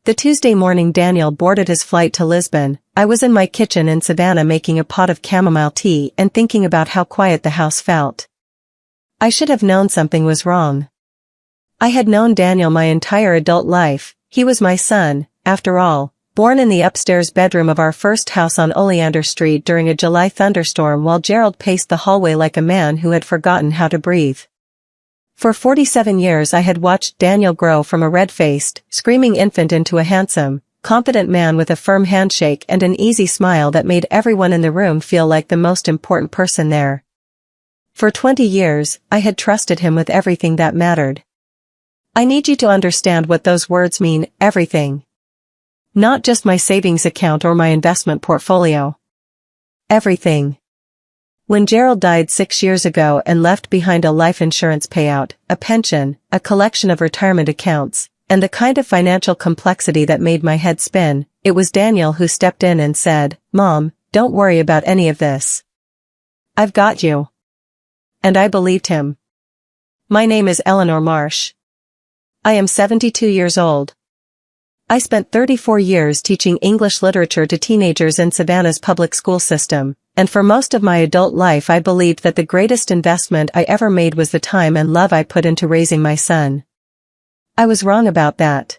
The Tuesday morning Daniel boarded his flight to Lisbon, I was in my kitchen in Savannah making a pot of chamomile tea and thinking about how quiet the house felt. I should have known something was wrong. I had known Daniel my entire adult life. He was my son, after all, born in the upstairs bedroom of our first house on Oleander Street during a July thunderstorm while Gerald paced the hallway like a man who had forgotten how to breathe. For 47 years I had watched Daniel grow from a red-faced, screaming infant into a handsome, confident man with a firm handshake and an easy smile that made everyone in the room feel like the most important person there. For 20 years, I had trusted him with everything that mattered. I need you to understand what those words mean, everything. Not just my savings account or my investment portfolio. Everything. When Gerald died 6 years ago and left behind a life insurance payout, a pension, a collection of retirement accounts, and the kind of financial complexity that made my head spin, it was Daniel who stepped in and said, "Mom, don't worry about any of this. I've got you." And I believed him. My name is Eleanor Marsh. I am 72 years old. I spent 34 years teaching English literature to teenagers in Savannah's public school system, and for most of my adult life I believed that the greatest investment I ever made was the time and love I put into raising my son. I was wrong about that.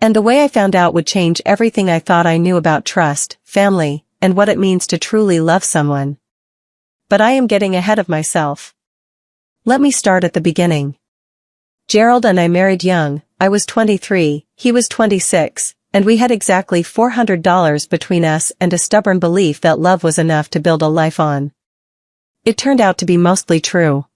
And the way I found out would change everything I thought I knew about trust, family, and what it means to truly love someone. But I am getting ahead of myself. Let me start at the beginning. Gerald and I married young. I was 23, he was 26, and we had exactly $400 between us and a stubborn belief that love was enough to build a life on. It turned out to be mostly true.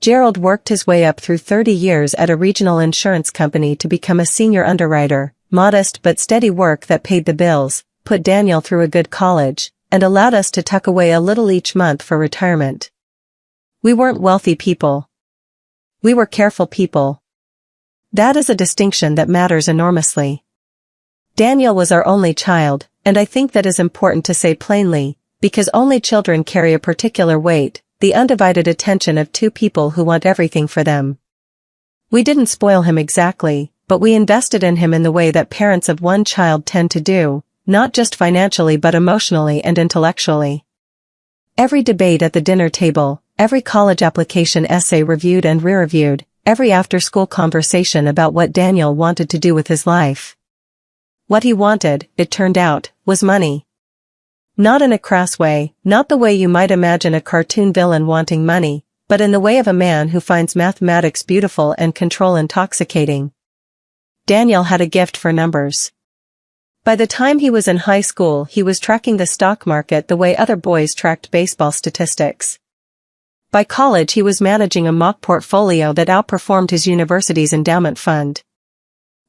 Gerald worked his way up through 30 years at a regional insurance company to become a senior underwriter, modest but steady work that paid the bills, put Daniel through a good college, and allowed us to tuck away a little each month for retirement. We weren't wealthy people. We were careful people. That is a distinction that matters enormously. Daniel was our only child, and I think that is important to say plainly, because only children carry a particular weight, the undivided attention of two people who want everything for them. We didn't spoil him exactly, but we invested in him in the way that parents of one child tend to do, not just financially but emotionally and intellectually. Every debate at the dinner table, every college application essay reviewed and re-reviewed, every after-school conversation about what Daniel wanted to do with his life. What he wanted, it turned out, was money. Not in a crass way, not the way you might imagine a cartoon villain wanting money, but in the way of a man who finds mathematics beautiful and control intoxicating. Daniel had a gift for numbers. By the time he was in high school he was tracking the stock market the way other boys tracked baseball statistics. By college he was managing a mock portfolio that outperformed his university's endowment fund.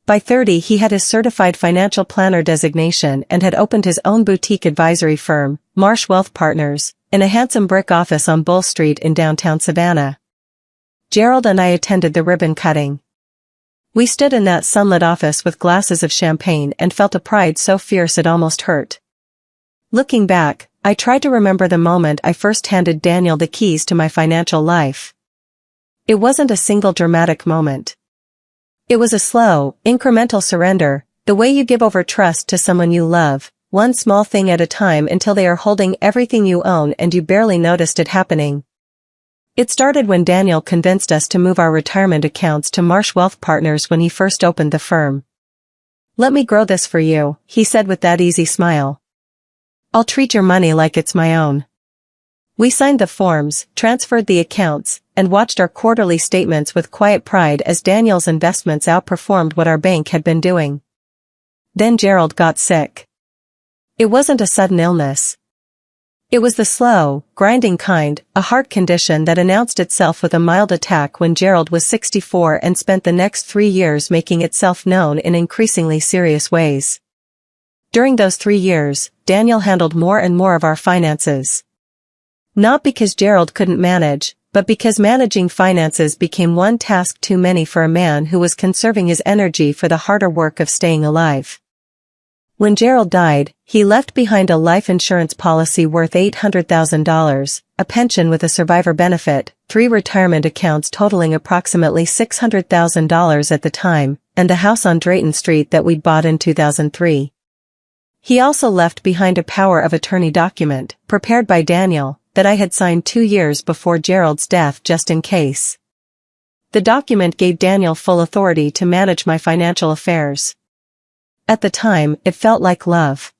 By 30 he had his certified financial planner designation and had opened his own boutique advisory firm, Marsh Wealth Partners, in a handsome brick office on Bull Street in downtown Savannah. Gerald and I attended the ribbon cutting. We stood in that sunlit office with glasses of champagne and felt a pride so fierce it almost hurt. Looking back, I tried to remember the moment I first handed Daniel the keys to my financial life. It wasn't a single dramatic moment. It was a slow, incremental surrender, the way you give over trust to someone you love, one small thing at a time until they are holding everything you own and you barely noticed it happening. It started when Daniel convinced us to move our retirement accounts to Marsh Wealth Partners when he first opened the firm. "Let me grow this for you," he said with that easy smile. "I'll treat your money like it's my own." We signed the forms, transferred the accounts, and watched our quarterly statements with quiet pride as Daniel's investments outperformed what our bank had been doing. Then Gerald got sick. It wasn't a sudden illness. It was the slow, grinding kind, a heart condition that announced itself with a mild attack when Gerald was 64 and spent the next 3 years making itself known in increasingly serious ways. During those 3 years, Daniel handled more and more of our finances. Not because Gerald couldn't manage, but because managing finances became one task too many for a man who was conserving his energy for the harder work of staying alive. When Gerald died, He left behind a life insurance policy worth $800,000, a pension with a survivor benefit, 3 retirement accounts totaling approximately $600,000 at the time, and the house on Drayton Street that we'd bought in 2003. He also left behind a power of attorney document, prepared by Daniel, that I had signed 2 years before Gerald's death just in case. The document gave Daniel full authority to manage my financial affairs. At the time, it felt like love.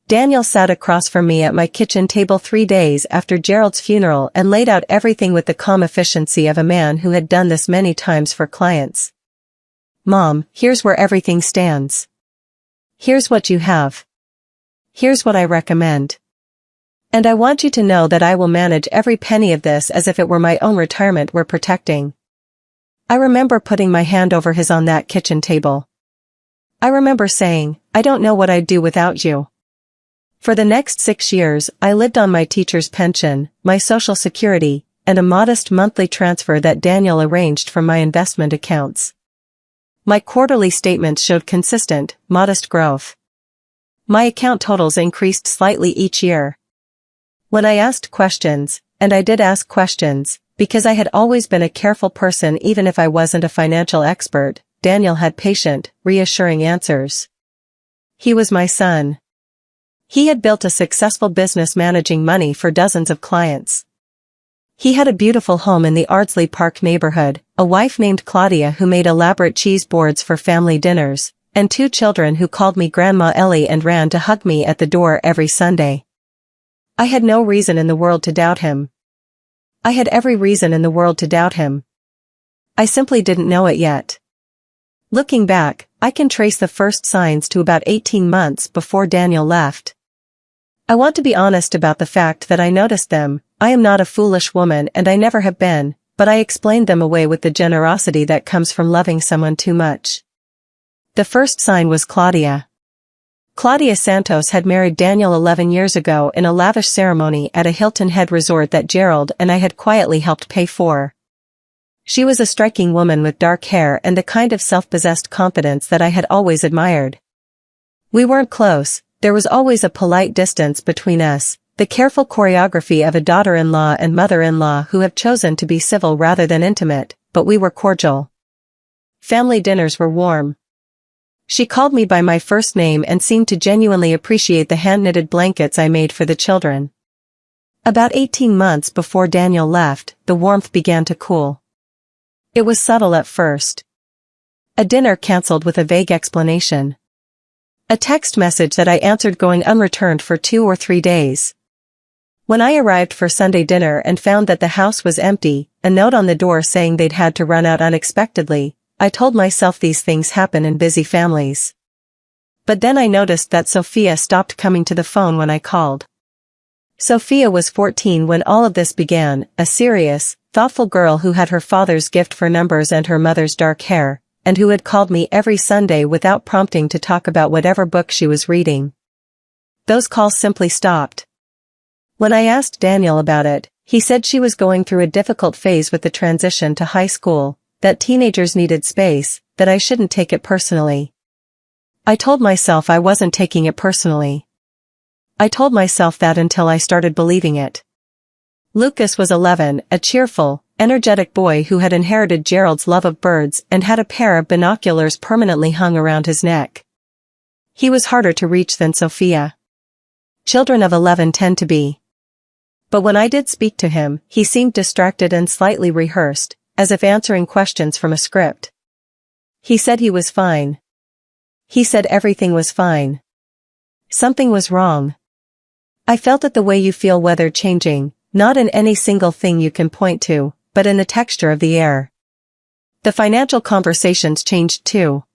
Daniel sat across from me at my kitchen table 3 days after Gerald's funeral and laid out everything with the calm efficiency of a man who had done this many times for clients. "Mom, here's where everything stands. Here's what you have. Here's what I recommend. And I want you to know that I will manage every penny of this as if it were my own retirement we're protecting." I remember putting my hand over his on that kitchen table. I remember saying, "I don't know what I'd do without you." For the next 6 years, I lived on my teacher's pension, my Social Security, and a modest monthly transfer that Daniel arranged from my investment accounts. My quarterly statements showed consistent, modest growth. My account totals increased slightly each year. When I asked questions, and I did ask questions, because I had always been a careful person even if I wasn't a financial expert, Daniel had patient, reassuring answers. He was my son. He had built a successful business managing money for dozens of clients. He had a beautiful home in the Ardsley Park neighborhood, a wife named Claudia who made elaborate cheese boards for family dinners, and 2 children who called me Grandma Ellie and ran to hug me at the door every Sunday. I had no reason in the world to doubt him. I had every reason in the world to doubt him. I simply didn't know it yet. Looking back, I can trace the first signs to about 18 months before Daniel left. I want to be honest about the fact that I noticed them. I am not a foolish woman and I never have been, but I explained them away with the generosity that comes from loving someone too much. The first sign was Claudia. Claudia Santos had married Daniel 11 years ago in a lavish ceremony at a Hilton Head resort that Gerald and I had quietly helped pay for. She was a striking woman with dark hair and the kind of self-possessed confidence that I had always admired. We weren't close. There was always a polite distance between us, the careful choreography of a daughter-in-law and mother-in-law who have chosen to be civil rather than intimate, but we were cordial. Family dinners were warm. She called me by my first name and seemed to genuinely appreciate the hand-knitted blankets I made for the children. About 18 months before Daniel left, the warmth began to cool. It was subtle at first. A dinner cancelled with a vague explanation. A text message that I answered going unreturned for 2 or 3 days. When I arrived for Sunday dinner and found that the house was empty, a note on the door saying they'd had to run out unexpectedly, I told myself these things happen in busy families. But then I noticed that Sophia stopped coming to the phone when I called. Sophia was 14 when all of this began, a serious, thoughtful girl who had her father's gift for numbers and her mother's dark hair, and who had called me every Sunday without prompting to talk about whatever book she was reading. Those calls simply stopped. When I asked Daniel about it, he said she was going through a difficult phase with the transition to high school, that teenagers needed space, that I shouldn't take it personally. I told myself I wasn't taking it personally. I told myself that until I started believing it. Lucas was 11, a cheerful, energetic boy who had inherited Gerald's love of birds and had a pair of binoculars permanently hung around his neck. He was harder to reach than Sophia. Children of 11 tend to be. But when I did speak to him, he seemed distracted and slightly rehearsed, as if answering questions from a script. He said he was fine. He said everything was fine. Something was wrong. I felt it the way you feel weather changing, not in any single thing you can point to, but in the texture of the air. The financial conversations changed too.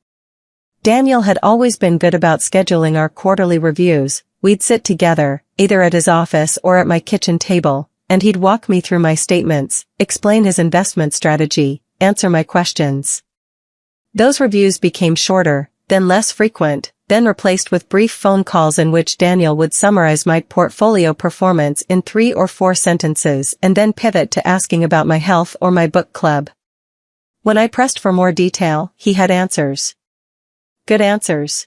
Daniel had always been good about scheduling our quarterly reviews. We'd sit together, either at his office or at my kitchen table, and he'd walk me through my statements, explain his investment strategy, answer my questions. Those reviews became shorter, then less frequent, then replaced with brief phone calls in which Daniel would summarize my portfolio performance in 3 or 4 sentences and then pivot to asking about my health or my book club. When I pressed for more detail, he had answers. Good answers.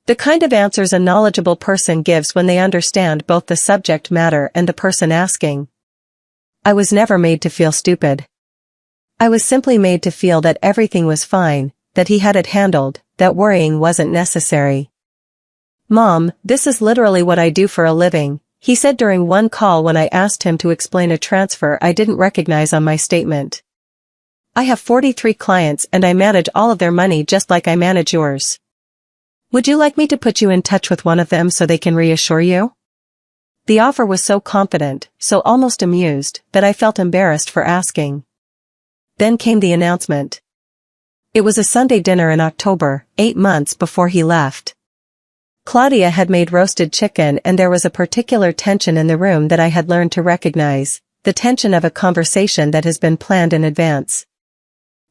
The kind of answers a knowledgeable person gives when they understand both the subject matter and the person asking. I was never made to feel stupid. I was simply made to feel that everything was fine, that he had it handled, that worrying wasn't necessary. "Mom, this is literally what I do for a living," he said during one call when I asked him to explain a transfer I didn't recognize on my statement. "I have 43 clients and I manage all of their money just like I manage yours. Would you like me to put you in touch with one of them so they can reassure you?" The offer was so confident, so almost amused, that I felt embarrassed for asking. Then came the announcement. It was a Sunday dinner in October, 8 months before he left. Claudia had made roasted chicken and there was a particular tension in the room that I had learned to recognize, the tension of a conversation that has been planned in advance.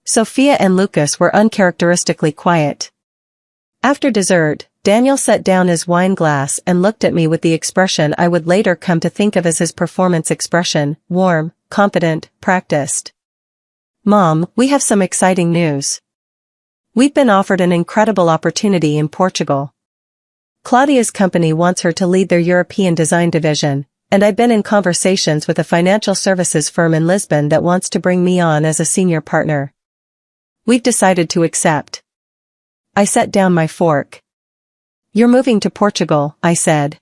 Sophia and Lucas were uncharacteristically quiet. After dessert, Daniel set down his wine glass and looked at me with the expression I would later come to think of as his performance expression, warm, confident, practiced. "Mom, we have some exciting news. We've been offered an incredible opportunity in Portugal. Claudia's company wants her to lead their European design division, and I've been in conversations with a financial services firm in Lisbon that wants to bring me on as a senior partner. We've decided to accept." I set down my fork. "You're moving to Portugal," I said.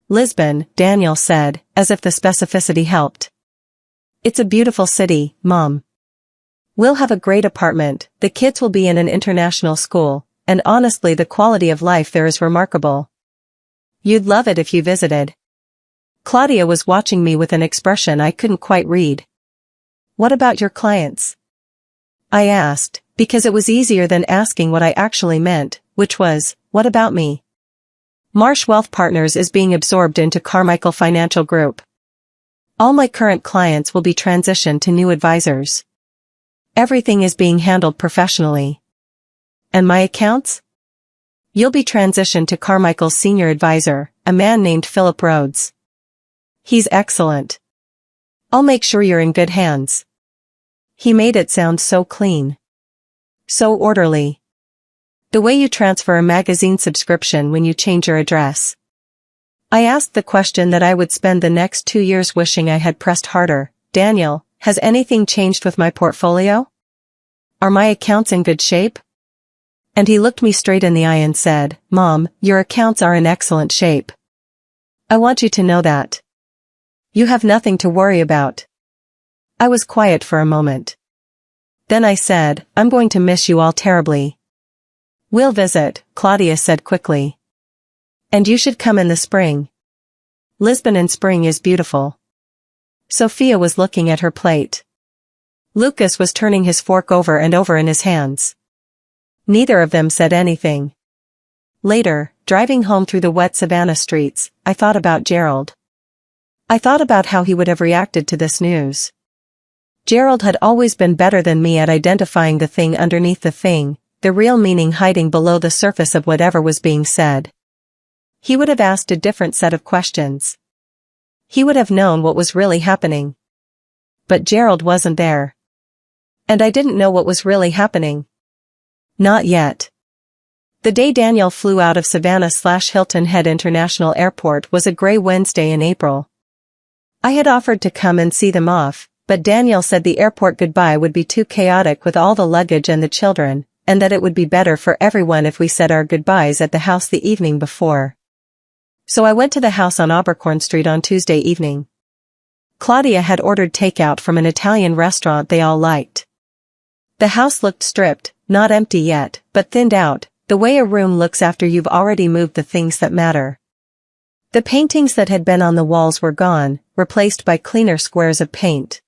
"Lisbon," Daniel said, as if the specificity helped. "It's a beautiful city, Mom. We'll have a great apartment, the kids will be in an international school, and honestly the quality of life there is remarkable. You'd love it if you visited." Claudia was watching me with an expression I couldn't quite read. "What about your clients?" I asked, because it was easier than asking what I actually meant, which was, what about me? Marsh Wealth Partners is being absorbed into Carmichael Financial Group. All my current clients will be transitioned to new advisors. Everything is being handled professionally. And my accounts? You'll be transitioned to Carmichael's senior advisor, a man named Philip Rhodes. He's excellent. I'll make sure you're in good hands. He made it sound so clean. So orderly. The way you transfer a magazine subscription when you change your address. I asked the question that I would spend the next 2 years wishing I had pressed harder. "Daniel, has anything changed with my portfolio? Are my accounts in good shape?" And he looked me straight in the eye and said, "Mom, your accounts are in excellent shape. I want you to know that. You have nothing to worry about." I was quiet for a moment. Then I said, "I'm going to miss you all terribly." "We'll visit," Claudia said quickly. "And you should come in the spring. Lisbon in spring is beautiful." Sophia was looking at her plate. Lucas was turning his fork over and over in his hands. Neither of them said anything. Later, driving home through the wet Savannah streets, I thought about Gerald. I thought about how he would have reacted to this news. Gerald had always been better than me at identifying the thing underneath the thing, the real meaning hiding below the surface of whatever was being said. He would have asked a different set of questions. He would have known what was really happening. But Gerald wasn't there. And I didn't know what was really happening. Not yet. The day Daniel flew out of Savannah/Hilton Head International Airport was a gray Wednesday in April. I had offered to come and see them off, but Daniel said the airport goodbye would be too chaotic with all the luggage and the children, and that it would be better for everyone if we said our goodbyes at the house the evening before. So I went to the house on Abercorn Street on Tuesday evening. Claudia had ordered takeout from an Italian restaurant they all liked. The house looked stripped, not empty yet, but thinned out, the way a room looks after you've already moved the things that matter. The paintings that had been on the walls were gone, replaced by cleaner squares of paint.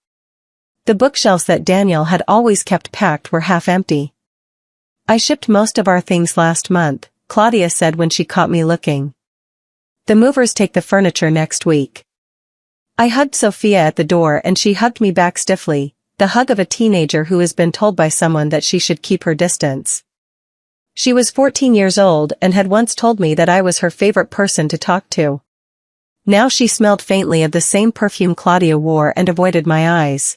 The bookshelves that Daniel had always kept packed were half empty. "I shipped most of our things last month," Claudia said when she caught me looking. "The movers take the furniture next week." I hugged Sophia at the door and she hugged me back stiffly, the hug of a teenager who has been told by someone that she should keep her distance. She was 14 years old and had once told me that I was her favorite person to talk to. Now she smelled faintly of the same perfume Claudia wore and avoided my eyes.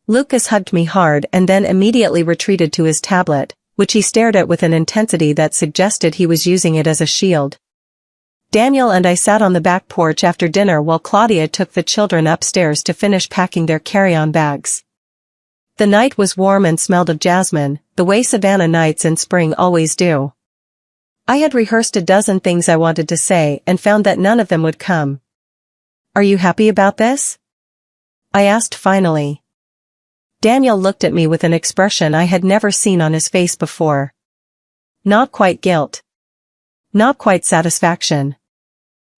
Lucas hugged me hard and then immediately retreated to his tablet, which he stared at with an intensity that suggested he was using it as a shield. Daniel and I sat on the back porch after dinner while Claudia took the children upstairs to finish packing their carry-on bags. The night was warm and smelled of jasmine, the way Savannah nights in spring always do. I had rehearsed a dozen things I wanted to say and found that none of them would come. "Are you happy about this?" I asked finally. Daniel looked at me with an expression I had never seen on his face before. Not quite guilt. Not quite satisfaction.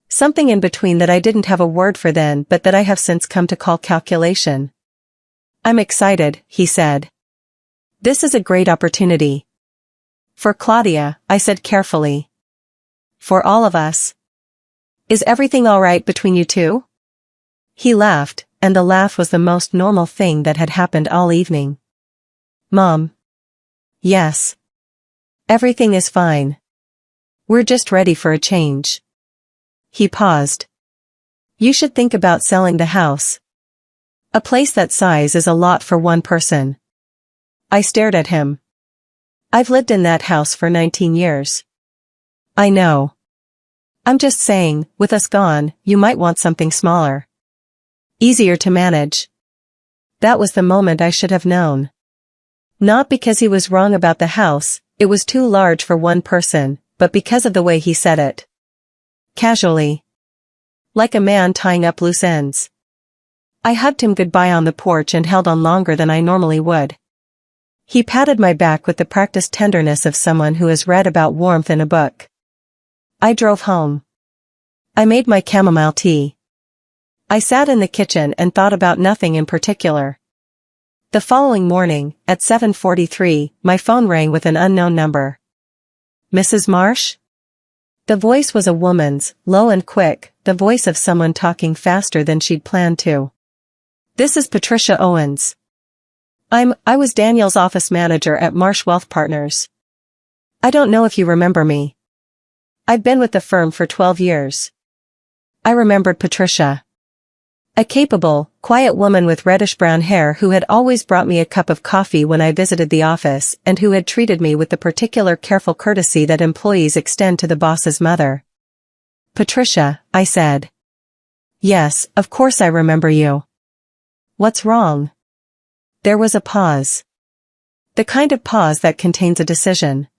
Something in between that I didn't have a word for then but that I have since come to call calculation. "I'm excited," he said. "This is a great opportunity. For Claudia," I said carefully. "For all of us. Is everything all right between you two?" He laughed, and the laugh was the most normal thing that had happened all evening. "Mom." "Yes. Everything is fine. We're just ready for a change." He paused. "You should think about selling the house. A place that size is a lot for one person." I stared at him. "I've lived in that house for 19 years. "I know. I'm just saying, with us gone, you might want something smaller. Easier to manage." That was the moment I should have known. Not because he was wrong about the house, it was too large for one person, but because of the way he said it. Casually. Like a man tying up loose ends. I hugged him goodbye on the porch and held on longer than I normally would. He patted my back with the practiced tenderness of someone who has read about warmth in a book. I drove home. I made my chamomile tea. I sat in the kitchen and thought about nothing in particular. The following morning, at 7:43, my phone rang with an unknown number. "Mrs. Marsh?" The voice was a woman's, low and quick, the voice of someone talking faster than she'd planned to. "This is Patricia Owens. I was Daniel's office manager at Marsh Wealth Partners. I don't know if you remember me. I've been with the firm for 12 years. I remembered Patricia. A capable, quiet woman with reddish-brown hair who had always brought me a cup of coffee when I visited the office and who had treated me with the particular careful courtesy that employees extend to the boss's mother. "Patricia," I said. "Yes, of course I remember you. What's wrong?" There was a pause. The kind of pause that contains a decision.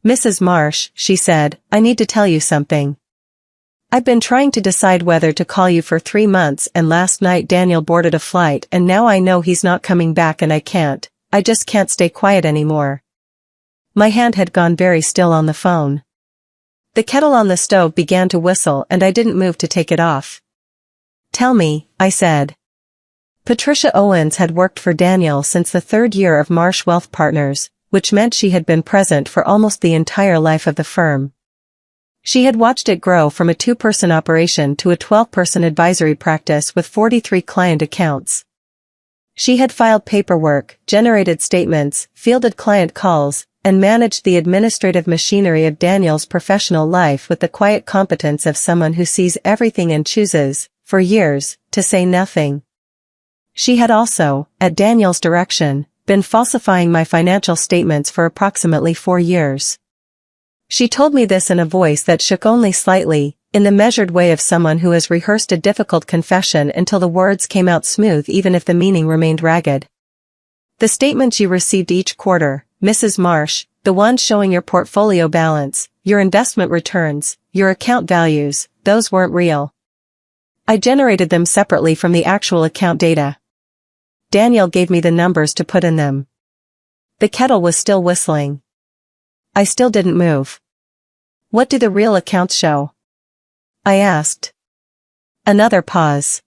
"Mrs. Marsh," she said, "I need to tell you something. I've been trying to decide whether to call you for 3 months and last night Daniel boarded a flight and now I know he's not coming back and I just can't stay quiet anymore." My hand had gone very still on the phone. The kettle on the stove began to whistle and I didn't move to take it off. "Tell me," I said. Patricia Owens had worked for Daniel since the 3rd year of Marsh Wealth Partners, which meant she had been present for almost the entire life of the firm. She had watched it grow from a 2-person operation to a 12-person advisory practice with 43 client accounts. She had filed paperwork, generated statements, fielded client calls, and managed the administrative machinery of Daniel's professional life with the quiet competence of someone who sees everything and chooses, for years, to say nothing. She had also, at Daniel's direction, been falsifying my financial statements for approximately 4 years. She told me this in a voice that shook only slightly, in the measured way of someone who has rehearsed a difficult confession until the words came out smooth even if the meaning remained ragged. "The statements you received each quarter, Mrs. Marsh, the ones showing your portfolio balance, your investment returns, your account values, those weren't real. I generated them separately from the actual account data. Daniel gave me the numbers to put in them." The kettle was still whistling. I still didn't move. "What do the real accounts show?" I asked. Another pause.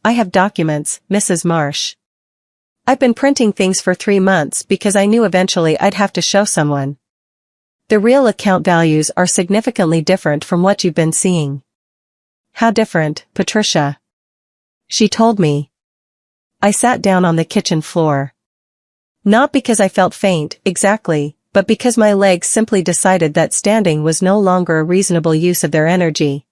I have documents, Mrs. Marsh. I've been printing things for 3 months because I knew eventually I'd have to show someone. The real account values are significantly different from what you've been seeing." "How different, Patricia?" She told me. I sat down on the kitchen floor. Not because I felt faint, exactly, but because my legs simply decided that standing was no longer a reasonable use of their energy.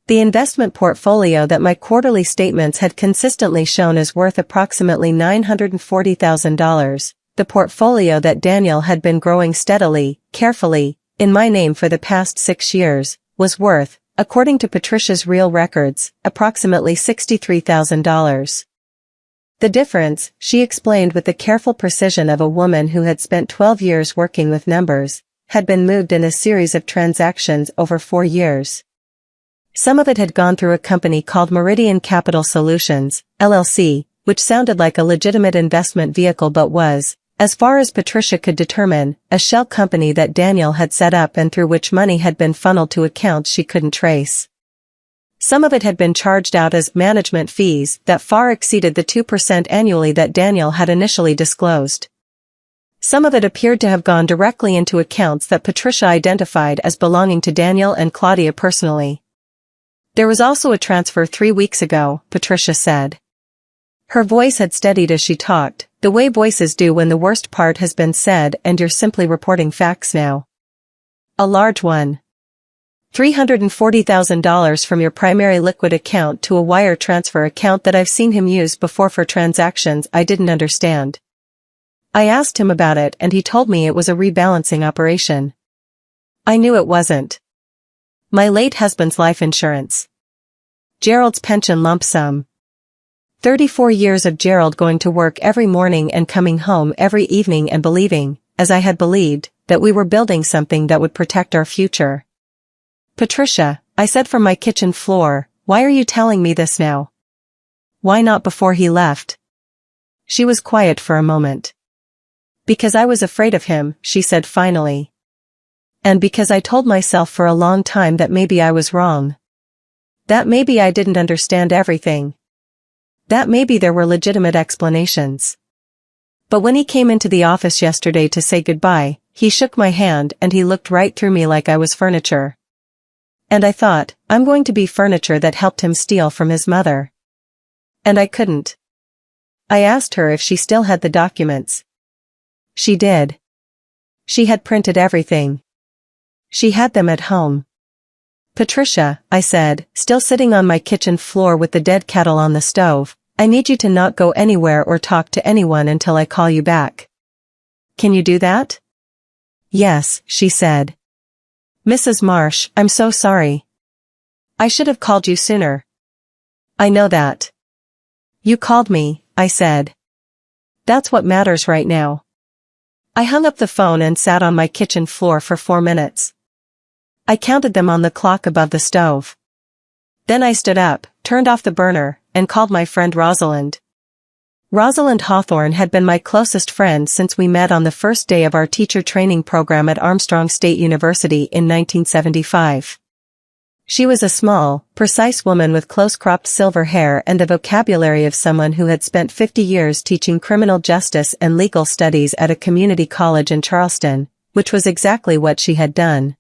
The investment portfolio that my quarterly statements had consistently shown is worth approximately $940,000, the portfolio that Daniel had been growing steadily, carefully, in my name for the past 6 years, was worth, according to Patricia's real records, approximately $63,000. The difference, she explained with the careful precision of a woman who had spent 12 years working with numbers, had been moved in a series of transactions over 4 years. Some of it had gone through a company called Meridian Capital Solutions, LLC, which sounded like a legitimate investment vehicle but was, as far as Patricia could determine, a shell company that Daniel had set up and through which money had been funneled to accounts she couldn't trace. Some of it had been charged out as management fees that far exceeded the 2% annually that Daniel had initially disclosed. Some of it appeared to have gone directly into accounts that Patricia identified as belonging to Daniel and Claudia personally. There was also a transfer 3 weeks ago, Patricia said. Her voice had steadied as she talked, the way voices do when the worst part has been said and you're simply reporting facts now. A large one. $340,000 from your primary liquid account to a wire transfer account that I've seen him use before for transactions I didn't understand. I asked him about it and he told me it was a rebalancing operation. I knew it wasn't. My late husband's life insurance. Gerald's pension lump sum. 34 years of Gerald going to work every morning and coming home every evening and believing, as I had believed, that we were building something that would protect our future. Patricia, I said from my kitchen floor, why are you telling me this now? Why not before he left? She was quiet for a moment. Because I was afraid of him, she said finally. And because I told myself for a long time that maybe I was wrong. That maybe I didn't understand everything. That maybe there were legitimate explanations. But when he came into the office yesterday to say goodbye, he shook my hand and he looked right through me like I was furniture. And I thought, I'm going to be furniture that helped him steal from his mother. And I couldn't. I asked her if she still had the documents. She did. She had printed everything. She had them at home. Patricia, I said, still sitting on my kitchen floor with the dead kettle on the stove, I need you to not go anywhere or talk to anyone until I call you back. Can you do that? Yes, she said. Mrs. Marsh, I'm so sorry. I should have called you sooner. I know that. You called me, I said. That's what matters right now. I hung up the phone and sat on my kitchen floor for 4 minutes. I counted them on the clock above the stove. Then I stood up, turned off the burner, and called my friend Rosalind. Rosalind Hawthorne had been my closest friend since we met on the first day of our teacher training program at Armstrong State University in 1975. She was a small, precise woman with close-cropped silver hair and the vocabulary of someone who had spent 50 years teaching criminal justice and legal studies at a community college in Charleston, which was exactly what she had done.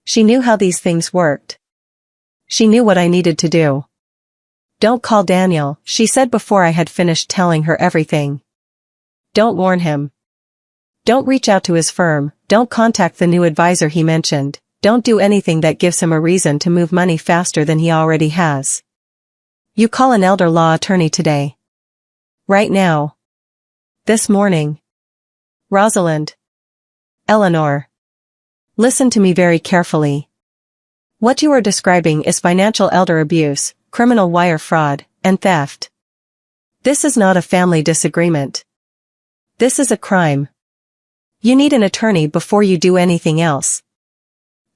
She knew how these things worked. She knew what I needed to do. Don't call Daniel, she said before I had finished telling her everything. Don't warn him. Don't reach out to his firm, don't contact the new advisor he mentioned, don't do anything that gives him a reason to move money faster than he already has. You call an elder law attorney today. Right now. This morning. Rosalind. Eleanor. Listen to me very carefully. What you are describing is financial elder abuse, criminal wire fraud, and theft. This is not a family disagreement. This is a crime. You need an attorney before you do anything else.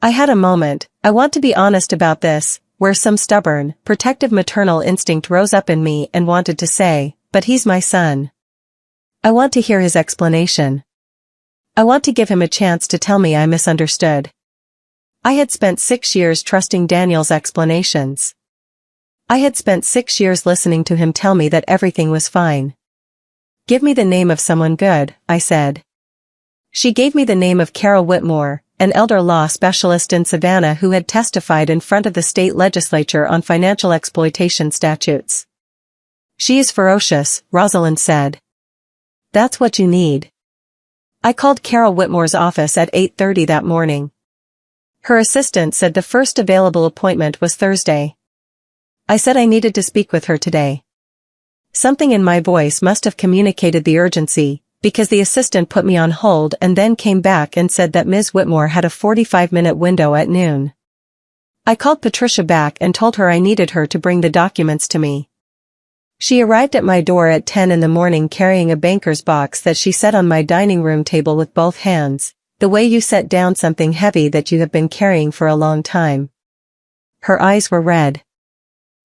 I had a moment, I want to be honest about this, where some stubborn, protective maternal instinct rose up in me and wanted to say, but he's my son. I want to hear his explanation. I want to give him a chance to tell me I misunderstood. I had spent 6 years trusting Daniel's explanations. I had spent 6 years listening to him tell me that everything was fine. Give me the name of someone good, I said. She gave me the name of Carol Whitmore, an elder law specialist in Savannah who had testified in front of the state legislature on financial exploitation statutes. She is ferocious, Rosalind said. That's what you need. I called Carol Whitmore's office at 8:30 that morning. Her assistant said the first available appointment was Thursday. I said I needed to speak with her today. Something in my voice must have communicated the urgency, because the assistant put me on hold and then came back and said that Ms. Whitmore had a 45-minute window at noon. I called Patricia back and told her I needed her to bring the documents to me. She arrived at my door at 10 in the morning carrying a banker's box that she set on my dining room table with both hands, the way you set down something heavy that you have been carrying for a long time. Her eyes were red.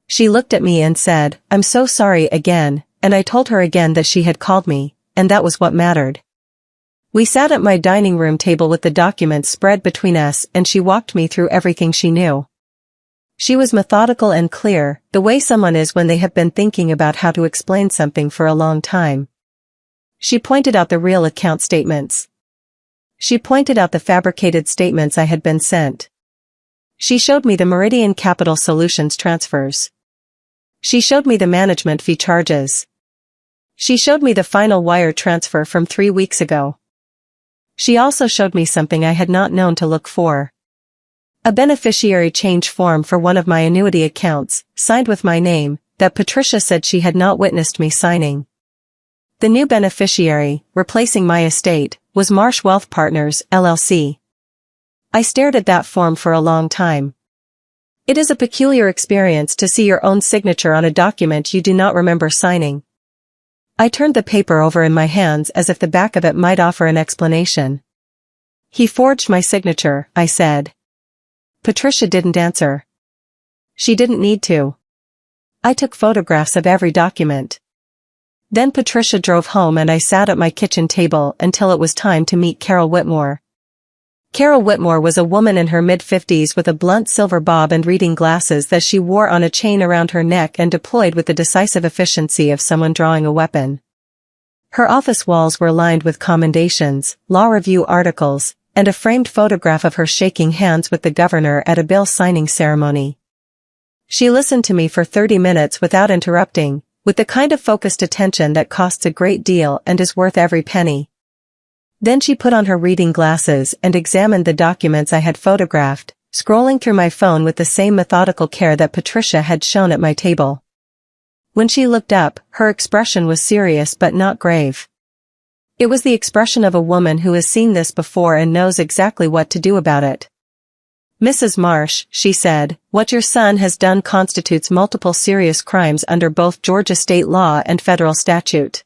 She looked at me and said, "I'm so sorry again," and I told her again that she had called me, and that was what mattered. We sat at my dining room table with the documents spread between us and she walked me through everything she knew. She was methodical and clear, the way someone is when they have been thinking about how to explain something for a long time. She pointed out the real account statements. She pointed out the fabricated statements I had been sent. She showed me the Meridian Capital Solutions transfers. She showed me the management fee charges. She showed me the final wire transfer from 3 weeks ago. She also showed me something I had not known to look for. A beneficiary change form for one of my annuity accounts, signed with my name, that Patricia said she had not witnessed me signing. The new beneficiary, replacing my estate, was Marsh Wealth Partners, LLC. I stared at that form for a long time. It is a peculiar experience to see your own signature on a document you do not remember signing. I turned the paper over in my hands as if the back of it might offer an explanation. "He forged my signature," I said. Patricia didn't answer. She didn't need to. I took photographs of every document. Then Patricia drove home and I sat at my kitchen table until it was time to meet Carol Whitmore. Carol Whitmore was a woman in her mid-50s with a blunt silver bob and reading glasses that she wore on a chain around her neck and deployed with the decisive efficiency of someone drawing a weapon. Her office walls were lined with commendations, law review articles, and a framed photograph of her shaking hands with the governor at a bill signing ceremony. She listened to me for 30 minutes without interrupting, with the kind of focused attention that costs a great deal and is worth every penny. Then she put on her reading glasses and examined the documents I had photographed, scrolling through my phone with the same methodical care that Patricia had shown at my table. When she looked up, her expression was serious but not grave. It was the expression of a woman who has seen this before and knows exactly what to do about it. "Mrs. Marsh," she said, "what your son has done constitutes multiple serious crimes under both Georgia state law and federal statute.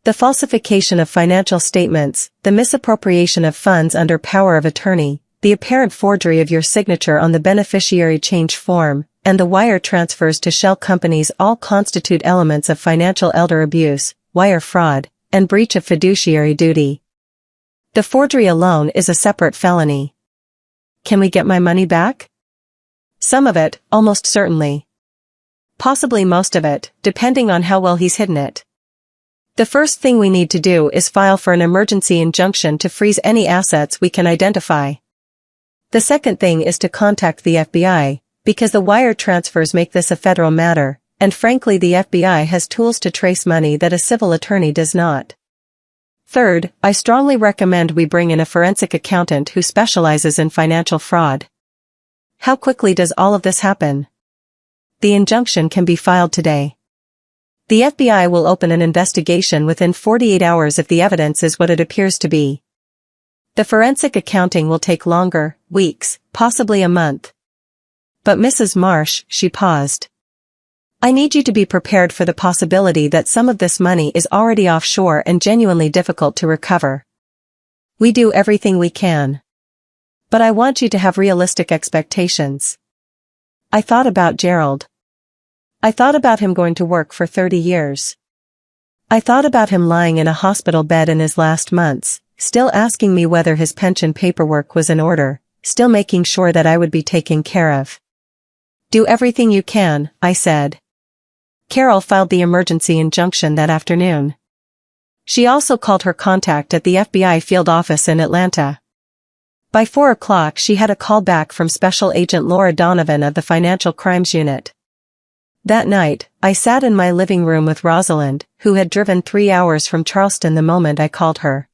The falsification of financial statements, the misappropriation of funds under power of attorney, the apparent forgery of your signature on the beneficiary change form, and the wire transfers to shell companies all constitute elements of financial elder abuse, wire fraud, and breach of fiduciary duty. The forgery alone is a separate felony. Can we get my money back?" "Some of it, almost certainly. Possibly most of it, depending on how well he's hidden it. The first thing we need to do is file for an emergency injunction to freeze any assets we can identify. The second thing is to contact the FBI, because the wire transfers make this a federal matter, and frankly the FBI has tools to trace money that a civil attorney does not. Third, I strongly recommend we bring in a forensic accountant who specializes in financial fraud." "How quickly does all of this happen?" "The injunction can be filed today. The FBI will open an investigation within 48 hours if the evidence is what it appears to be. The forensic accounting will take longer, weeks, possibly a month. But Mrs. Marsh," she paused, "I need you to be prepared for the possibility that some of this money is already offshore and genuinely difficult to recover. We do everything we can. But I want you to have realistic expectations." I thought about Gerald. I thought about him going to work for 30 years. I thought about him lying in a hospital bed in his last months, still asking me whether his pension paperwork was in order, still making sure that I would be taken care of. "Do everything you can," I said. Carol filed the emergency injunction that afternoon. She also called her contact at the FBI field office in Atlanta. By 4 o'clock she had a call back from Special Agent Laura Donovan of the Financial Crimes Unit. That night, I sat in my living room with Rosalind, who had driven 3 hours from Charleston the moment I called her.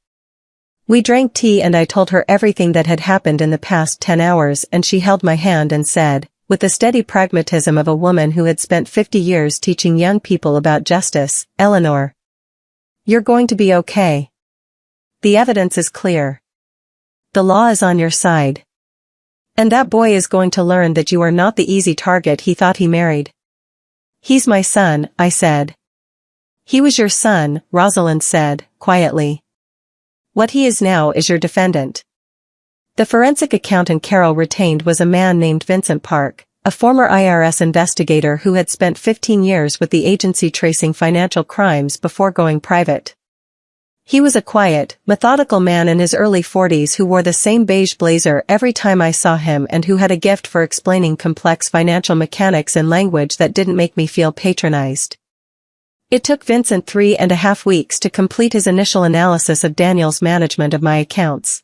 We drank tea and I told her everything that had happened in the past 10 hours and she held my hand and said, with the steady pragmatism of a woman who had spent 50 years teaching young people about justice, "Eleanor, You're going to be okay. The evidence is clear. The law is on your side. And that boy is going to learn that you are not the easy target he thought he married. He's my son, I said. He was your son, Rosalind said, quietly. What he is now is your defendant. The forensic accountant Carol retained was a man named Vincent Park, a former IRS investigator who had spent 15 years with the agency tracing financial crimes before going private. He was a quiet, methodical man in his early 40s who wore the same beige blazer every time I saw him and who had a gift for explaining complex financial mechanics in language that didn't make me feel patronized. It took Vincent 3.5 weeks to complete his initial analysis of Daniel's management of my accounts.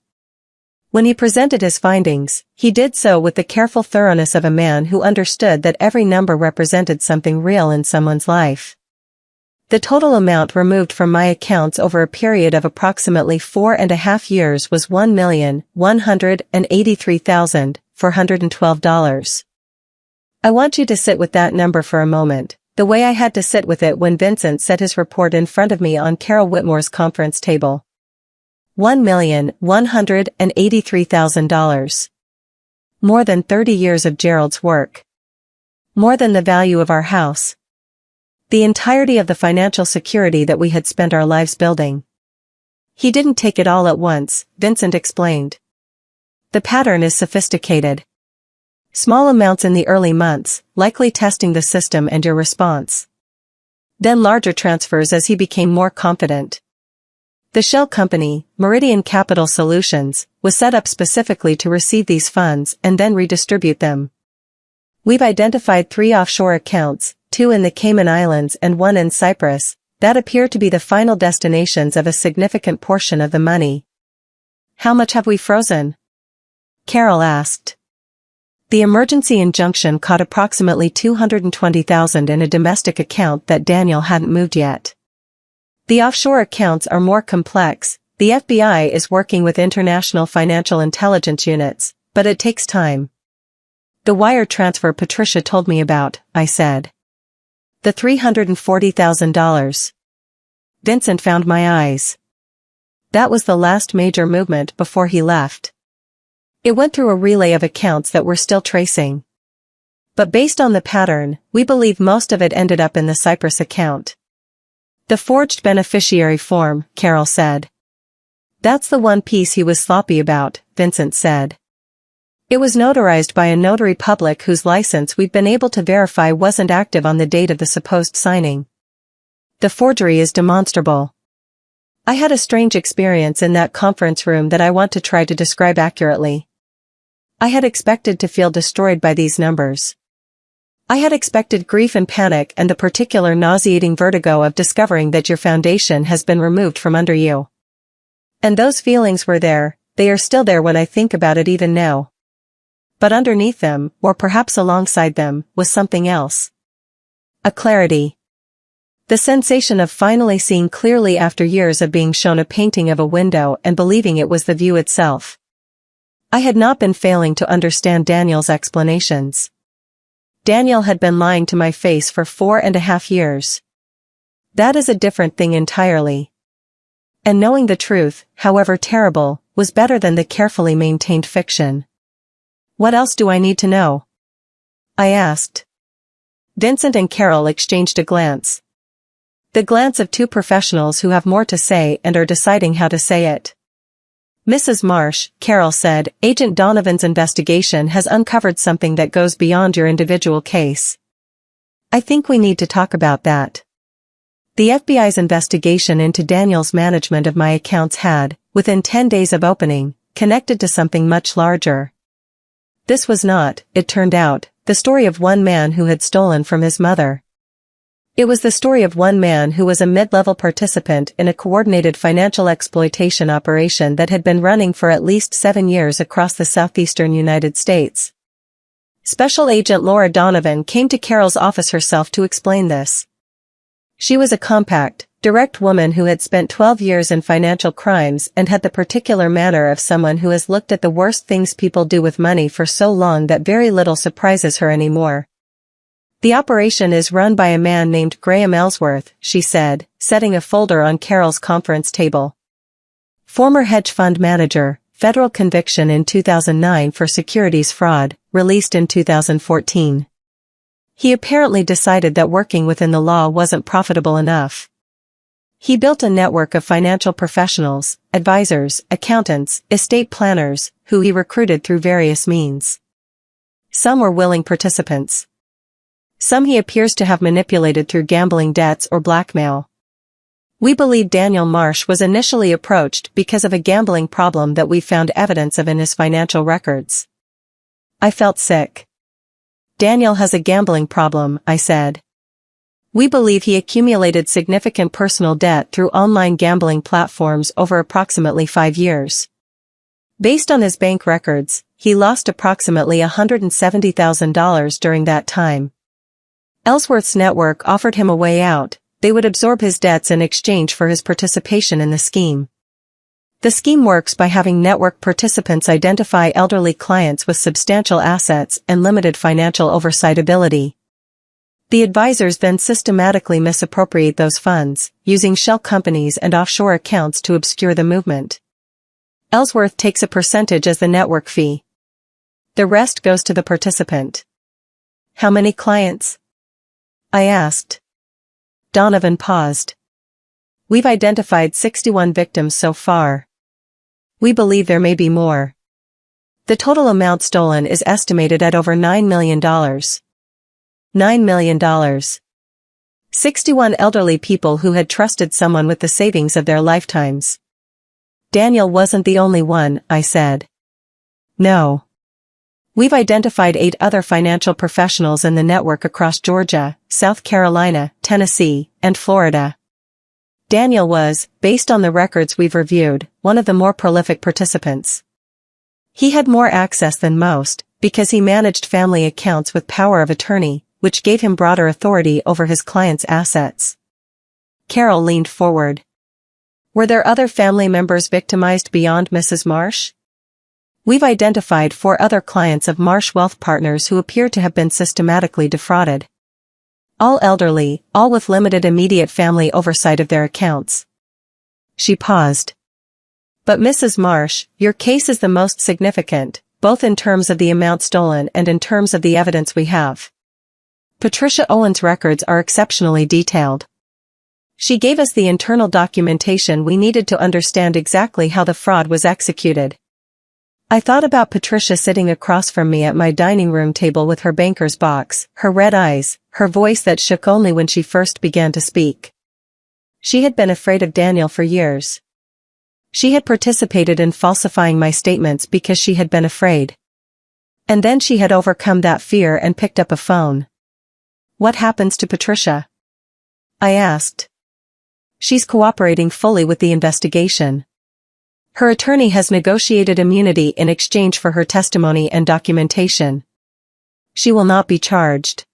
When he presented his findings, he did so with the careful thoroughness of a man who understood that every number represented something real in someone's life. The total amount removed from my accounts over a period of approximately 4.5 years was $1,183,412. I want you to sit with that number for a moment, the way I had to sit with it when Vincent set his report in front of me on Carol Whitmore's conference table. $1,183,000. More than 30 years of Gerald's work. More than the value of our house. The entirety of the financial security that we had spent our lives building. He didn't take it all at once, Vincent explained. The pattern is sophisticated. Small amounts in the early months, likely testing the system and your response. Then larger transfers as he became more confident. The shell company, Meridian Capital Solutions, was set up specifically to receive these funds and then redistribute them. We've identified 3 offshore accounts, 2 in the Cayman Islands and 1 in Cyprus, that appear to be the final destinations of a significant portion of the money. How much have we frozen? Carol asked. The emergency injunction caught approximately $220,000 in a domestic account that Daniel hadn't moved yet. The offshore accounts are more complex. The FBI is working with international financial intelligence units, but it takes time. The wire transfer Patricia told me about, I said. The $340,000. Vincent found my eyes. That was the last major movement before he left. It went through a relay of accounts that we're still tracing. But based on the pattern, we believe most of it ended up in the Cyprus account. The forged beneficiary form, Carol said. That's the one piece he was sloppy about, Vincent said. It was notarized by a notary public whose license we've been able to verify wasn't active on the date of the supposed signing. The forgery is demonstrable. I had a strange experience in that conference room that I want to try to describe accurately. I had expected to feel destroyed by these numbers. I had expected grief and panic and the particular nauseating vertigo of discovering that your foundation has been removed from under you. And those feelings were there, they are still there when I think about it even now. But underneath them, or perhaps alongside them, was something else. A clarity. The sensation of finally seeing clearly after years of being shown a painting of a window and believing it was the view itself. I had not been failing to understand Daniel's explanations. Daniel had been lying to my face for 4.5 years. That is a different thing entirely. And knowing the truth, however terrible, was better than the carefully maintained fiction. What else do I need to know? I asked. Vincent and Carol exchanged a glance. The glance of 2 professionals who have more to say and are deciding how to say it. Mrs. Marsh, Carol said, Agent Donovan's investigation has uncovered something that goes beyond your individual case. I think we need to talk about that. The FBI's investigation into Daniel's management of my accounts had, within 10 days of opening, connected to something much larger. This was not, it turned out, the story of one man who had stolen from his mother. It was the story of one man who was a mid-level participant in a coordinated financial exploitation operation that had been running for at least 7 years across the southeastern United States. Special Agent Laura Donovan came to Carol's office herself to explain this. She was a compact, direct woman who had spent 12 years in financial crimes and had the particular manner of someone who has looked at the worst things people do with money for so long that very little surprises her anymore. The operation is run by a man named Graham Ellsworth, she said, setting a folder on Carol's conference table. Former hedge fund manager, federal conviction in 2009 for securities fraud, released in 2014. He apparently decided that working within the law wasn't profitable enough. He built a network of financial professionals, advisors, accountants, estate planners, who he recruited through various means. Some were willing participants. Some he appears to have manipulated through gambling debts or blackmail. We believe Daniel Marsh was initially approached because of a gambling problem that we found evidence of in his financial records. I felt sick. Daniel has a gambling problem, I said. We believe he accumulated significant personal debt through online gambling platforms over approximately 5 years. Based on his bank records, he lost approximately $170,000 during that time. Ellsworth's network offered him a way out. They would absorb his debts in exchange for his participation in the scheme. The scheme works by having network participants identify elderly clients with substantial assets and limited financial oversight ability. The advisors then systematically misappropriate those funds, using shell companies and offshore accounts to obscure the movement. Ellsworth takes a percentage as the network fee. The rest goes to the participant. How many clients? I asked. Donovan paused. We've identified 61 victims so far. We believe there may be more. The total amount stolen is estimated at over $9 million. $9 million. 61 elderly people who had trusted someone with the savings of their lifetimes. Daniel wasn't the only one, I said. No. We've identified 8 other financial professionals in the network across Georgia, South Carolina, Tennessee, and Florida. Daniel was, based on the records we've reviewed, one of the more prolific participants. He had more access than most, because he managed family accounts with power of attorney, which gave him broader authority over his clients' assets. Carol leaned forward. Were there other family members victimized beyond Mrs. Marsh? We've identified 4 other clients of Marsh Wealth Partners who appear to have been systematically defrauded. All elderly, all with limited immediate family oversight of their accounts. She paused. But Mrs. Marsh, your case is the most significant, both in terms of the amount stolen and in terms of the evidence we have. Patricia Owen's records are exceptionally detailed. She gave us the internal documentation we needed to understand exactly how the fraud was executed. I thought about Patricia sitting across from me at my dining room table with her banker's box, her red eyes, her voice that shook only when she first began to speak. She had been afraid of Daniel for years. She had participated in falsifying my statements because she had been afraid. And then she had overcome that fear and picked up a phone. What happens to Patricia? I asked. She's cooperating fully with the investigation. Her attorney has negotiated immunity in exchange for her testimony and documentation. She will not be charged.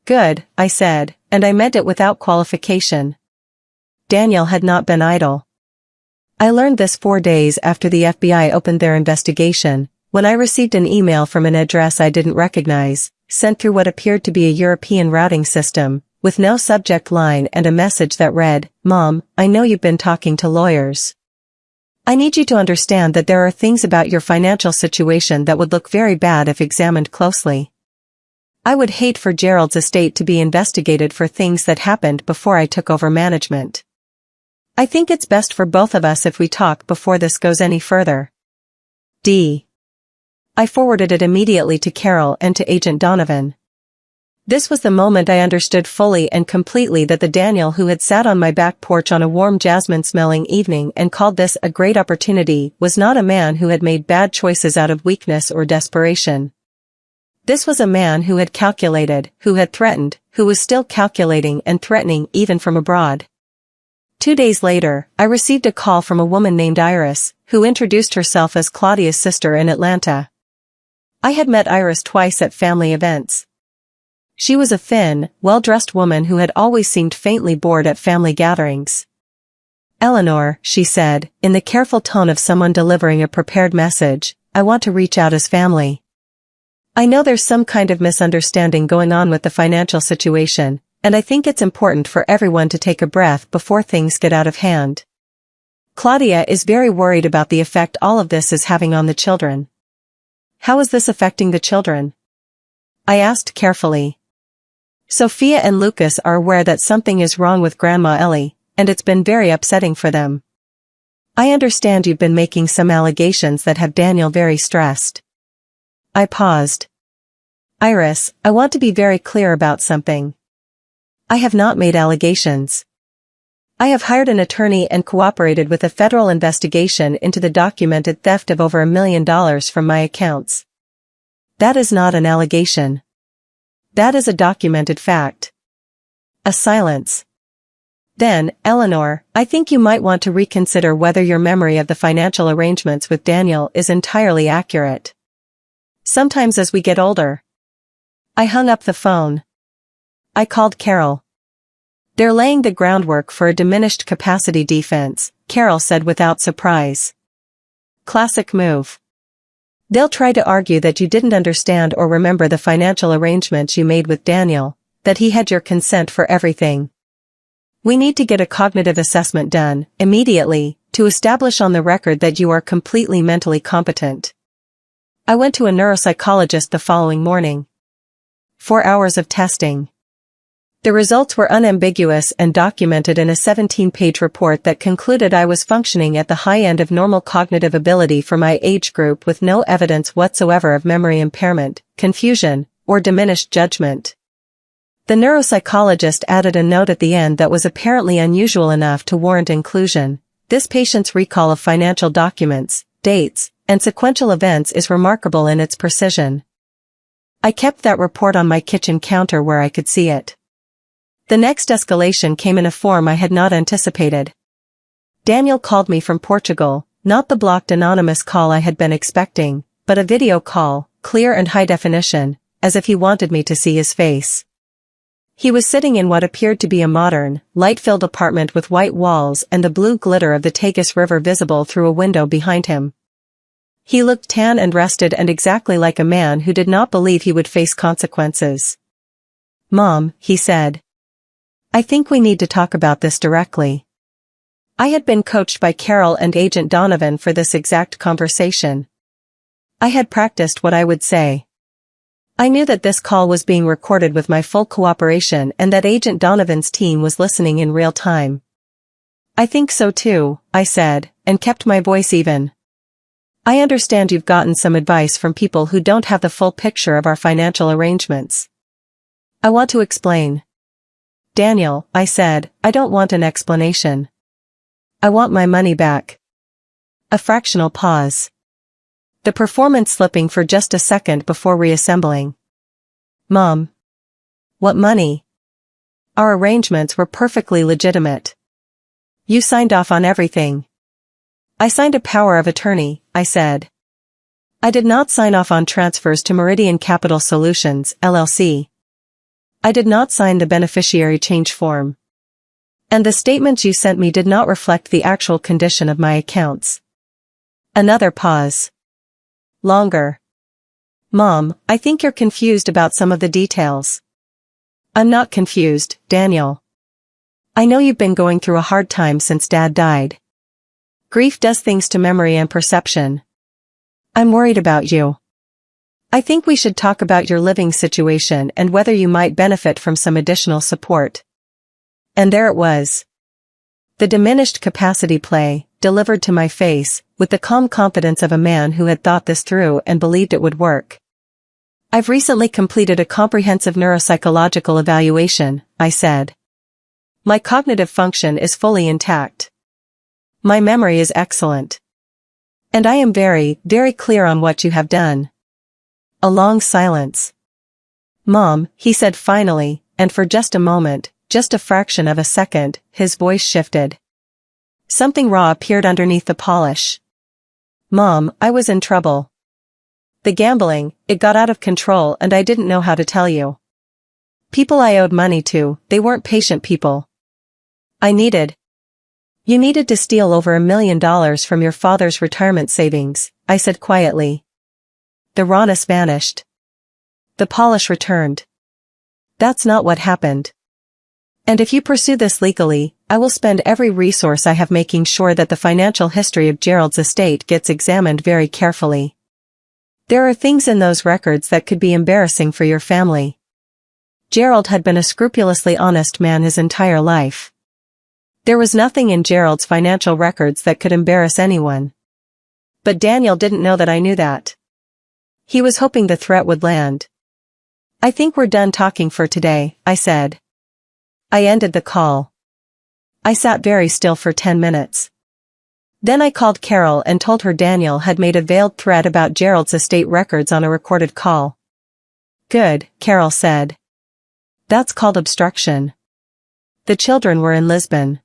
Good, I said, and I meant it without qualification. Daniel had not been idle. I learned this 4 days after the FBI opened their investigation, when I received an email from an address I didn't recognize, sent through what appeared to be a European routing system, with no subject line and a message that read, "Mom, I know you've been talking to lawyers. I need you to understand that there are things about your financial situation that would look very bad if examined closely. I would hate for Gerald's estate to be investigated for things that happened before I took over management. I think it's best for both of us if we talk before this goes any further. D." I forwarded it immediately to Carol and to Agent Donovan. This was the moment I understood fully and completely that the Daniel who had sat on my back porch on a warm jasmine-smelling evening and called this a great opportunity was not a man who had made bad choices out of weakness or desperation. This was a man who had calculated, who had threatened, who was still calculating and threatening even from abroad. 2 days later, I received a call from a woman named Iris, who introduced herself as Claudia's sister in Atlanta. I had met Iris twice at family events. She was a thin, well-dressed woman who had always seemed faintly bored at family gatherings. "Eleanor," she said, in the careful tone of someone delivering a prepared message, "I want to reach out as family. I know there's some kind of misunderstanding going on with the financial situation, and I think it's important for everyone to take a breath before things get out of hand. Claudia is very worried about the effect all of this is having on the children. How is this affecting the children? I asked carefully. Sophia and Lucas are aware that something is wrong with Grandma Ellie, and it's been very upsetting for them. I understand you've been making some allegations that have Daniel very stressed. I paused. Iris, I want to be very clear about something. I have not made allegations. I have hired an attorney and cooperated with a federal investigation into the documented theft of over $1 million from my accounts. That is not an allegation. That is a documented fact. A silence. Then, Eleanor, I think you might want to reconsider whether your memory of the financial arrangements with Daniel is entirely accurate. Sometimes as we get older. I hung up the phone. I called Carol. They're laying the groundwork for a diminished capacity defense, Carol said without surprise. Classic move. They'll try to argue that you didn't understand or remember the financial arrangements you made with Daniel, that he had your consent for everything. We need to get a cognitive assessment done, immediately, to establish on the record that you are completely mentally competent. I went to a neuropsychologist the following morning. 4 hours of testing. The results were unambiguous and documented in a 17-page report that concluded I was functioning at the high end of normal cognitive ability for my age group with no evidence whatsoever of memory impairment, confusion, or diminished judgment. The neuropsychologist added a note at the end that was apparently unusual enough to warrant inclusion. This patient's recall of financial documents, dates, and sequential events is remarkable in its precision. I kept that report on my kitchen counter where I could see it. The next escalation came in a form I had not anticipated. Daniel called me from Portugal, not the blocked anonymous call I had been expecting, but a video call, clear and high definition, as if he wanted me to see his face. He was sitting in what appeared to be a modern, light-filled apartment with white walls and the blue glitter of the Tagus River visible through a window behind him. He looked tan and rested and exactly like a man who did not believe he would face consequences. "Mom," he said. "I think we need to talk about this directly." I had been coached by Carol and Agent Donovan for this exact conversation. I had practiced what I would say. I knew that this call was being recorded with my full cooperation and that Agent Donovan's team was listening in real time. "I think so too," I said, and kept my voice even. "I understand you've gotten some advice from people who don't have the full picture of our financial arrangements. I want to explain." "Daniel," I said, "I don't want an explanation. I want my money back." A fractional pause. The performance slipping for just a second before reassembling. "Mom. What money? Our arrangements were perfectly legitimate. You signed off on everything." "I signed a power of attorney," I said. "I did not sign off on transfers to Meridian Capital Solutions, LLC. I did not sign the beneficiary change form. And the statements you sent me did not reflect the actual condition of my accounts." Another pause. Longer. "Mom, I think you're confused about some of the details." "I'm not confused, Daniel. I know you've been going through a hard time since Dad died. Grief does things to memory and perception. I'm worried about you. I think we should talk about your living situation and whether you might benefit from some additional support." And there it was. The diminished capacity play, delivered to my face, with the calm confidence of a man who had thought this through and believed it would work. "I've recently completed a comprehensive neuropsychological evaluation," I said. "My cognitive function is fully intact. My memory is excellent. And I am very, very clear on what you have done." A long silence. "Mom," he said finally, and for just a moment, just a fraction of a second, his voice shifted. Something raw appeared underneath the polish. "Mom, I was in trouble. The gambling, it got out of control and I didn't know how to tell you. People I owed money to, they weren't patient people. You needed to steal over $1 million from your father's retirement savings," I said quietly. The rawness vanished. the polish returned. That's not what happened. And if you pursue this legally, I will spend every resource I have making sure that the financial history of Gerald's estate gets examined very carefully. There are things in those records that could be embarrassing for your family. Gerald had been a scrupulously honest man his entire life. There was nothing in Gerald's financial records that could embarrass anyone. But Daniel didn't know that I knew that. He was hoping the threat would land. I think we're done talking for today, I said. I ended the call. I sat very still for 10 minutes. Then I called Carol and told her Daniel had made a veiled threat about Gerald's estate records on a recorded call. Good, Carol said. That's called obstruction. The children were in Lisbon.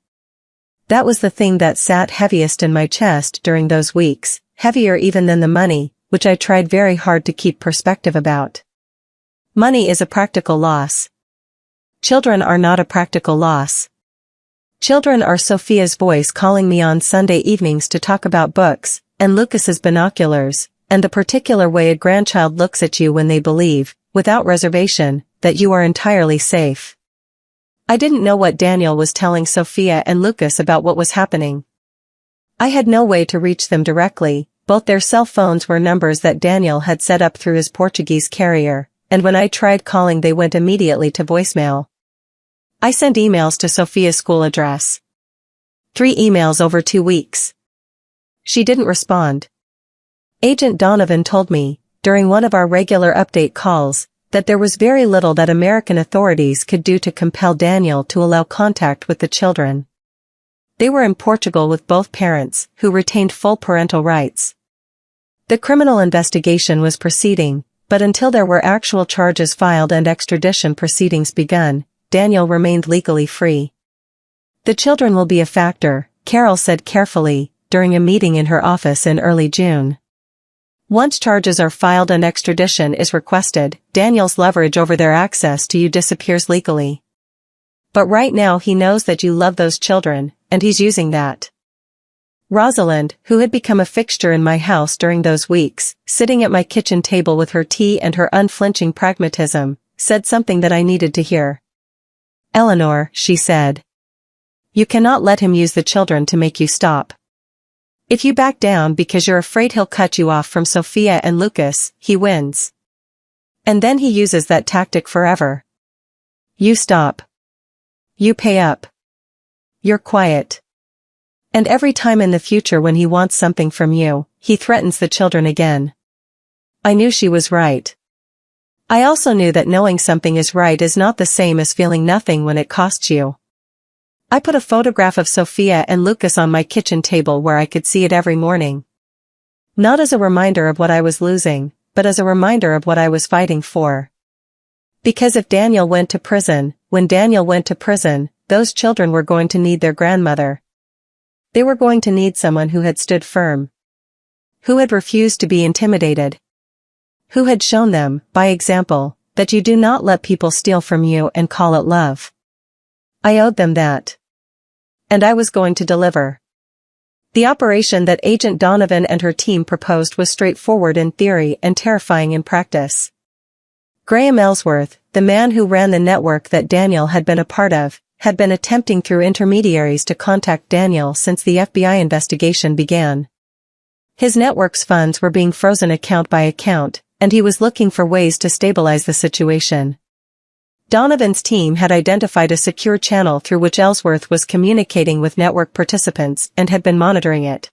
That was the thing that sat heaviest in my chest during those weeks, heavier even than the money, which I tried very hard to keep perspective about. Money is a practical loss. Children are not a practical loss. Children are Sophia's voice calling me on Sunday evenings to talk about books, and Lucas's binoculars, and the particular way a grandchild looks at you when they believe, without reservation, that you are entirely safe. I didn't know what Daniel was telling Sophia and Lucas about what was happening. I had no way to reach them directly. Both their cell phones were numbers that Daniel had set up through his Portuguese carrier, and when I tried calling they went immediately to voicemail. I sent emails to Sophia's school address. 3 emails over 2 weeks. She didn't respond. Agent Donovan told me, during one of our regular update calls, that there was very little that American authorities could do to compel Daniel to allow contact with the children. They were in Portugal with both parents, who retained full parental rights. The criminal investigation was proceeding, but until there were actual charges filed and extradition proceedings begun, Daniel remained legally free. The children will be a factor, Carol said carefully, during a meeting in her office in early June. Once charges are filed and extradition is requested, Daniel's leverage over their access to you disappears legally. But right now he knows that you love those children, and he's using that. Rosalind, who had become a fixture in my house during those weeks, sitting at my kitchen table with her tea and her unflinching pragmatism, said something that I needed to hear. Eleanor, she said. You cannot let him use the children to make you stop. If you back down because you're afraid he'll cut you off from Sophia and Lucas, he wins. And then he uses that tactic forever. You stop. You pay up. You're quiet. And every time in the future when he wants something from you, he threatens the children again. I knew she was right. I also knew that knowing something is right is not the same as feeling nothing when it costs you. I put a photograph of Sophia and Lucas on my kitchen table where I could see it every morning. Not as a reminder of what I was losing, but as a reminder of what I was fighting for. Because if Daniel went to prison, when Daniel went to prison, those children were going to need their grandmother. They were going to need someone who had stood firm. Who had refused to be intimidated. Who had shown them, by example, that you do not let people steal from you and call it love. I owed them that. And I was going to deliver. The operation that Agent Donovan and her team proposed was straightforward in theory and terrifying in practice. Graham Ellsworth, the man who ran the network that Daniel had been a part of, had been attempting through intermediaries to contact Daniel since the FBI investigation began. His network's funds were being frozen account by account, and he was looking for ways to stabilize the situation. Donovan's team had identified a secure channel through which Ellsworth was communicating with network participants and had been monitoring it.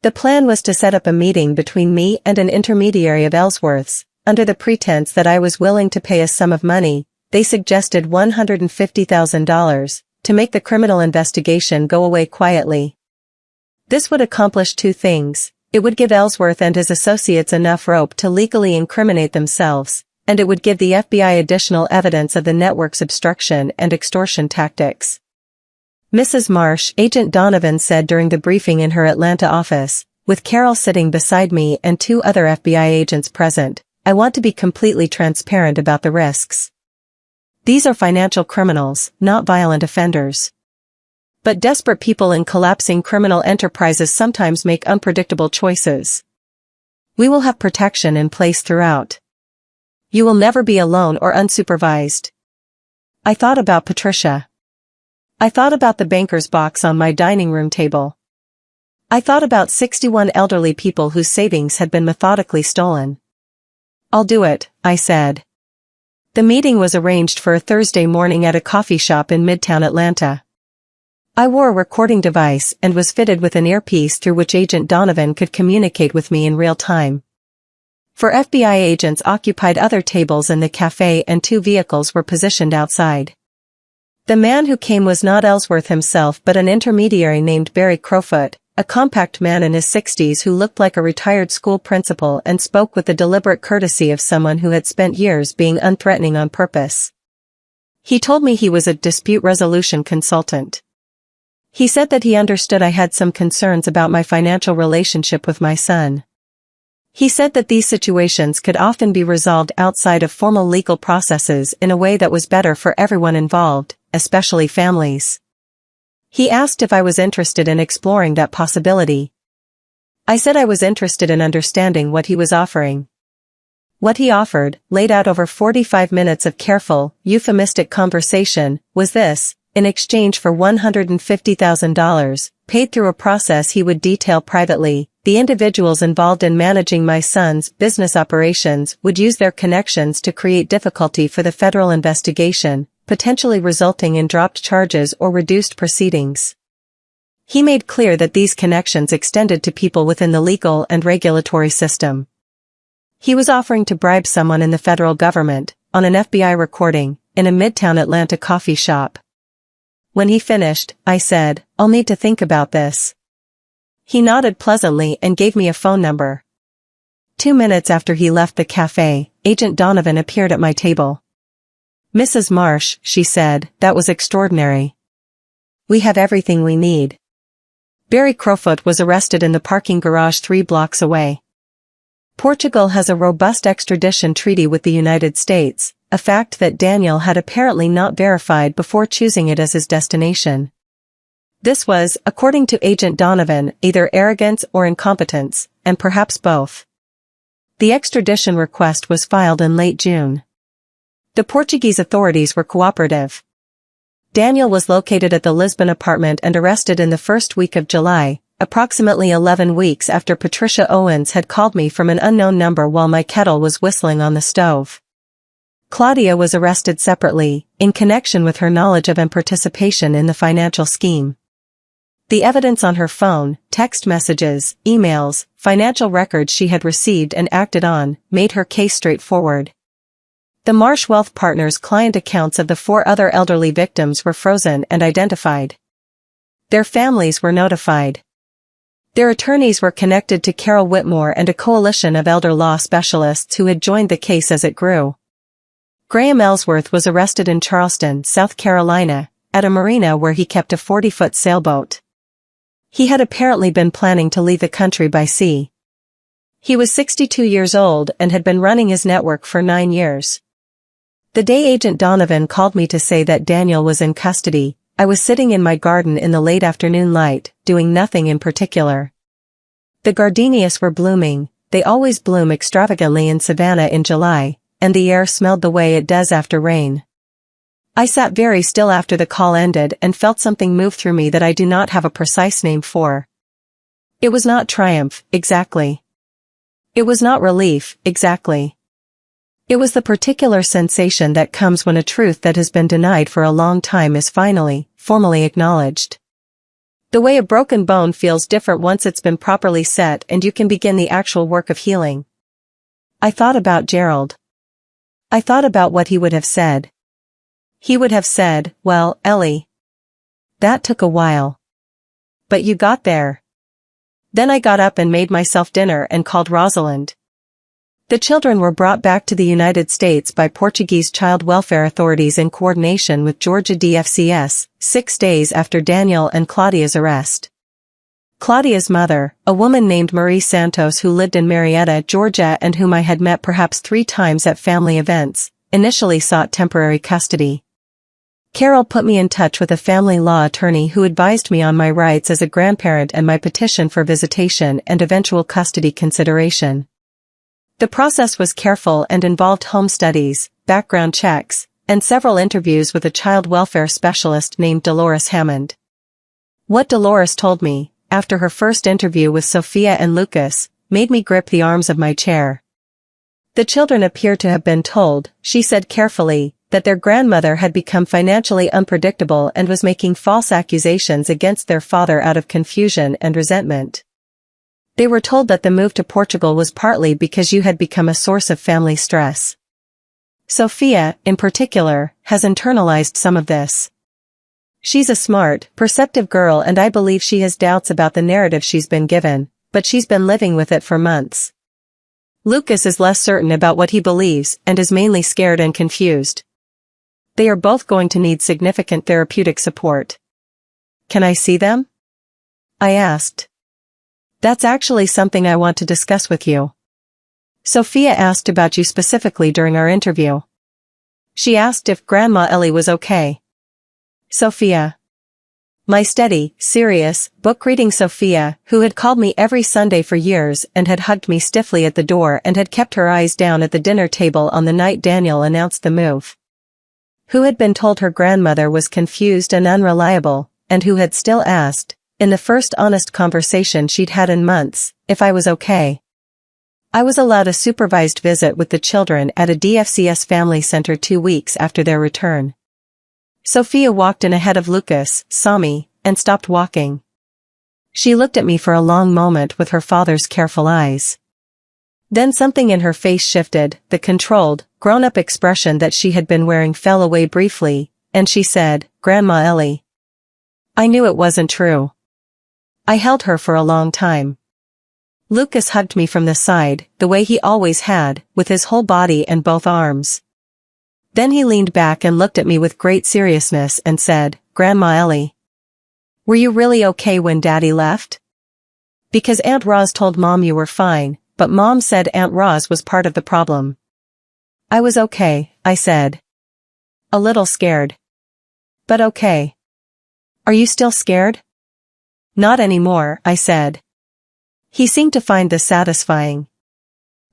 The plan was to set up a meeting between me and an intermediary of Ellsworth's. Under the pretense that I was willing to pay a sum of money, they suggested $150,000 to make the criminal investigation go away quietly. This would accomplish 2 things. It would give Ellsworth and his associates enough rope to legally incriminate themselves, and it would give the FBI additional evidence of the network's obstruction and extortion tactics. Mrs. Marsh, Agent Donovan said during the briefing in her Atlanta office, with Carol sitting beside me and 2 other FBI agents present, I want to be completely transparent about the risks. These are financial criminals, not violent offenders. But desperate people in collapsing criminal enterprises sometimes make unpredictable choices. We will have protection in place throughout. You will never be alone or unsupervised. I thought about Patricia. I thought about the banker's box on my dining room table. I thought about 61 elderly people whose savings had been methodically stolen. I'll do it, I said. The meeting was arranged for a Thursday morning at a coffee shop in Midtown Atlanta. I wore a recording device and was fitted with an earpiece through which Agent Donovan could communicate with me in real time. 4 FBI agents occupied other tables in the cafe and 2 vehicles were positioned outside. The man who came was not Ellsworth himself but an intermediary named Barry Crowfoot, a compact man in his 60s who looked like a retired school principal and spoke with the deliberate courtesy of someone who had spent years being unthreatening on purpose. He told me he was a dispute resolution consultant. He said that he understood I had some concerns about my financial relationship with my son. He said that these situations could often be resolved outside of formal legal processes in a way that was better for everyone involved, especially families. He asked if I was interested in exploring that possibility. I said I was interested in understanding what he was offering. What he offered, laid out over 45 minutes of careful, euphemistic conversation, was this: in exchange for $150,000, paid through a process he would detail privately, the individuals involved in managing my son's business operations would use their connections to create difficulty for the federal investigation, potentially resulting in dropped charges or reduced proceedings. He made clear that these connections extended to people within the legal and regulatory system. He was offering to bribe someone in the federal government, on an FBI recording, in a Midtown Atlanta coffee shop. When he finished, I said, "I'll need to think about this." He nodded pleasantly and gave me a phone number. 2 minutes after he left the cafe, Agent Donovan appeared at my table. "Mrs. Marsh," she said, "that was extraordinary. We have everything we need." Barry Crowfoot was arrested in the parking garage 3 blocks away. Portugal has a robust extradition treaty with the United States, a fact that Daniel had apparently not verified before choosing it as his destination. This was, according to Agent Donovan, either arrogance or incompetence, and perhaps both. The extradition request was filed in late June. The Portuguese authorities were cooperative. Daniel was located at the Lisbon apartment and arrested in the first week of July, approximately 11 weeks after Patricia Owens had called me from an unknown number while my kettle was whistling on the stove. Claudia was arrested separately, in connection with her knowledge of and participation in the financial scheme. The evidence on her phone, text messages, emails, financial records she had received and acted on, made her case straightforward. The Marsh Wealth Partners' client accounts of the 4 other elderly victims were frozen and identified. Their families were notified. Their attorneys were connected to Carol Whitmore and a coalition of elder law specialists who had joined the case as it grew. Graham Ellsworth was arrested in Charleston, South Carolina, at a marina where he kept a 40-foot sailboat. He had apparently been planning to leave the country by sea. He was 62 years old and had been running his network for 9 years. The day Agent Donovan called me to say that Daniel was in custody, I was sitting in my garden in the late afternoon light, doing nothing in particular. The gardenias were blooming, they always bloom extravagantly in Savannah in July, and the air smelled the way it does after rain. I sat very still after the call ended and felt something move through me that I do not have a precise name for. It was not triumph, exactly. It was not relief, exactly. It was the particular sensation that comes when a truth that has been denied for a long time is finally, formally acknowledged. The way a broken bone feels different once it's been properly set and you can begin the actual work of healing. I thought about Gerald. I thought about what he would have said. He would have said, "Well, Ellie, that took a while. But you got there." Then I got up and made myself dinner and called Rosalind. The children were brought back to the United States by Portuguese child welfare authorities in coordination with Georgia DFCS, 6 days after Daniel and Claudia's arrest. Claudia's mother, a woman named Marie Santos who lived in Marietta, Georgia and whom I had met perhaps 3 times at family events, initially sought temporary custody. Carol put me in touch with a family law attorney who advised me on my rights as a grandparent and my petition for visitation and eventual custody consideration. The process was careful and involved home studies, background checks, and several interviews with a child welfare specialist named Dolores Hammond. What Dolores told me, after her first interview with Sophia and Lucas, made me grip the arms of my chair. The children appear to have been told, she said carefully, that their grandmother had become financially unpredictable and was making false accusations against their father out of confusion and resentment. They were told that the move to Portugal was partly because you had become a source of family stress. Sophia, in particular, has internalized some of this. She's a smart, perceptive girl and I believe she has doubts about the narrative she's been given, but she's been living with it for months. Lucas is less certain about what he believes and is mainly scared and confused. They are both going to need significant therapeutic support. Can I see them? I asked. That's actually something I want to discuss with you. Sophia asked about you specifically during our interview. She asked if Grandma Ellie was okay. Sophia. My steady, serious, book-reading Sophia, who had called me every Sunday for years and had hugged me stiffly at the door and had kept her eyes down at the dinner table on the night Daniel announced the move. Who had been told her grandmother was confused and unreliable, and who had still asked, in the first honest conversation she'd had in months, if I was okay. I was allowed a supervised visit with the children at a DFCS family center 2 weeks after their return. Sophia walked in ahead of Lucas, saw me, and stopped walking. She looked at me for a long moment with her father's careful eyes. Then something in her face shifted, the controlled, grown-up expression that she had been wearing fell away briefly, and she said, Grandma Ellie. I knew it wasn't true. I held her for a long time. Lucas hugged me from the side, the way he always had, with his whole body and both arms. Then he leaned back and looked at me with great seriousness and said, Grandma Ellie. Were you really okay when Daddy left? Because Aunt Roz told Mom you were fine, but Mom said Aunt Roz was part of the problem. I was okay, I said. A little scared. But okay. Are you still scared? Not anymore, I said. He seemed to find this satisfying.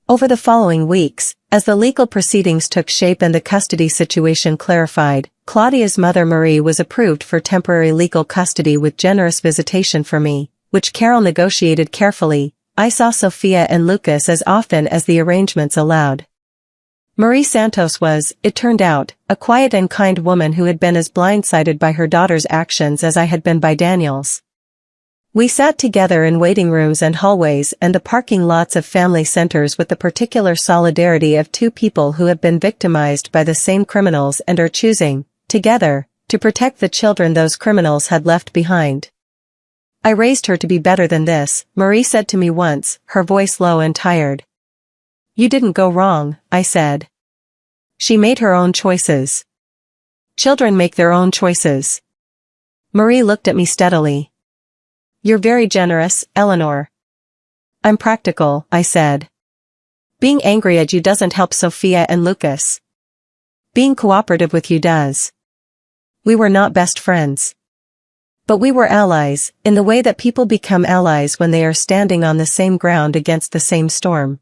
Over the following weeks, as the legal proceedings took shape and the custody situation clarified, Claudia's mother Marie was approved for temporary legal custody with generous visitation for me, which Carol negotiated carefully. I saw Sophia and Lucas as often as the arrangements allowed. Marie Santos was, it turned out, a quiet and kind woman who had been as blindsided by her daughter's actions as I had been by Daniel's. We sat together in waiting rooms and hallways and the parking lots of family centers with the particular solidarity of two people who have been victimized by the same criminals and are choosing, together, to protect the children those criminals had left behind. I raised her to be better than this, Marie said to me once, her voice low and tired. You didn't go wrong, I said. She made her own choices. Children make their own choices. Marie looked at me steadily. You're very generous, Eleanor. I'm practical, I said. Being angry at you doesn't help Sophia and Lucas. Being cooperative with you does. We were not best friends. But we were allies, in the way that people become allies when they are standing on the same ground against the same storm.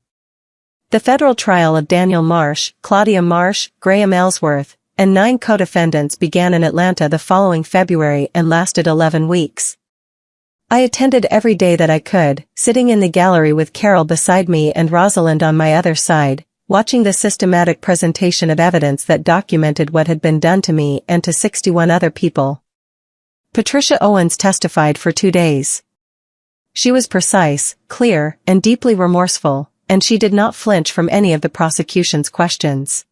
The federal trial of Daniel Marsh, Claudia Marsh, Graham Ellsworth, and 9 co-defendants began in Atlanta the following February and lasted 11 weeks. I attended every day that I could, sitting in the gallery with Carol beside me and Rosalind on my other side, watching the systematic presentation of evidence that documented what had been done to me and to 61 other people. Patricia Owens testified for 2 days. She was precise, clear, and deeply remorseful, and she did not flinch from any of the prosecution's questions.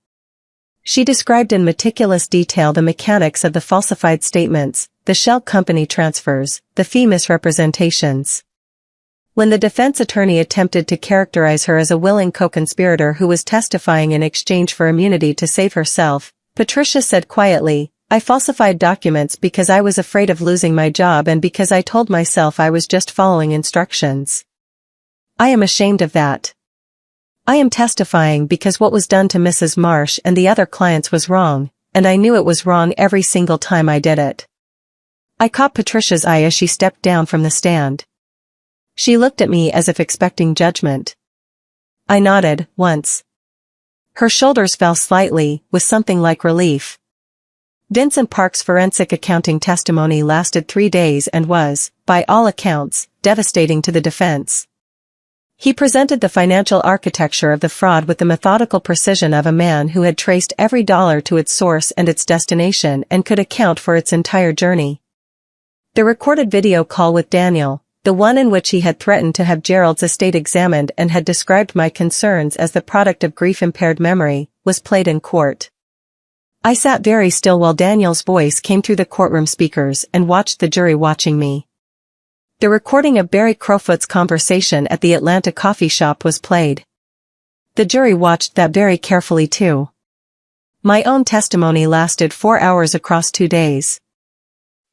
She described in meticulous detail the mechanics of the falsified statements, the shell company transfers, the fee misrepresentations. When the defense attorney attempted to characterize her as a willing co-conspirator who was testifying in exchange for immunity to save herself, Patricia said quietly, I falsified documents because I was afraid of losing my job and because I told myself I was just following instructions. I am ashamed of that. I am testifying because what was done to Mrs. Marsh and the other clients was wrong, and I knew it was wrong every single time I did it. I caught Patricia's eye as she stepped down from the stand. She looked at me as if expecting judgment. I nodded, once. Her shoulders fell slightly, with something like relief. Vincent Park's forensic accounting testimony lasted 3 days and was, by all accounts, devastating to the defense. He presented the financial architecture of the fraud with the methodical precision of a man who had traced every dollar to its source and its destination and could account for its entire journey. The recorded video call with Daniel, the one in which he had threatened to have Gerald's estate examined and had described my concerns as the product of grief-impaired memory, was played in court. I sat very still while Daniel's voice came through the courtroom speakers and watched the jury watching me. The recording of Barry Crowfoot's conversation at the Atlanta coffee shop was played. The jury watched that very carefully too. My own testimony lasted 4 hours across 2 days.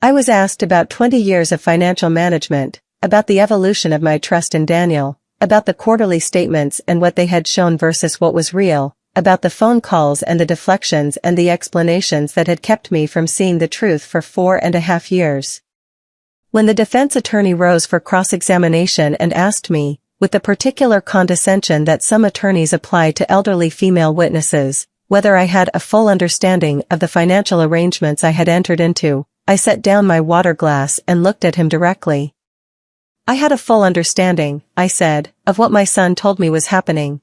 I was asked about 20 years of financial management, about the evolution of my trust in Daniel, about the quarterly statements and what they had shown versus what was real, about the phone calls and the deflections and the explanations that had kept me from seeing the truth for 4.5 years. When the defense attorney rose for cross-examination and asked me, with the particular condescension that some attorneys apply to elderly female witnesses, whether I had a full understanding of the financial arrangements I had entered into, I set down my water glass and looked at him directly. I had a full understanding, I said, of what my son told me was happening.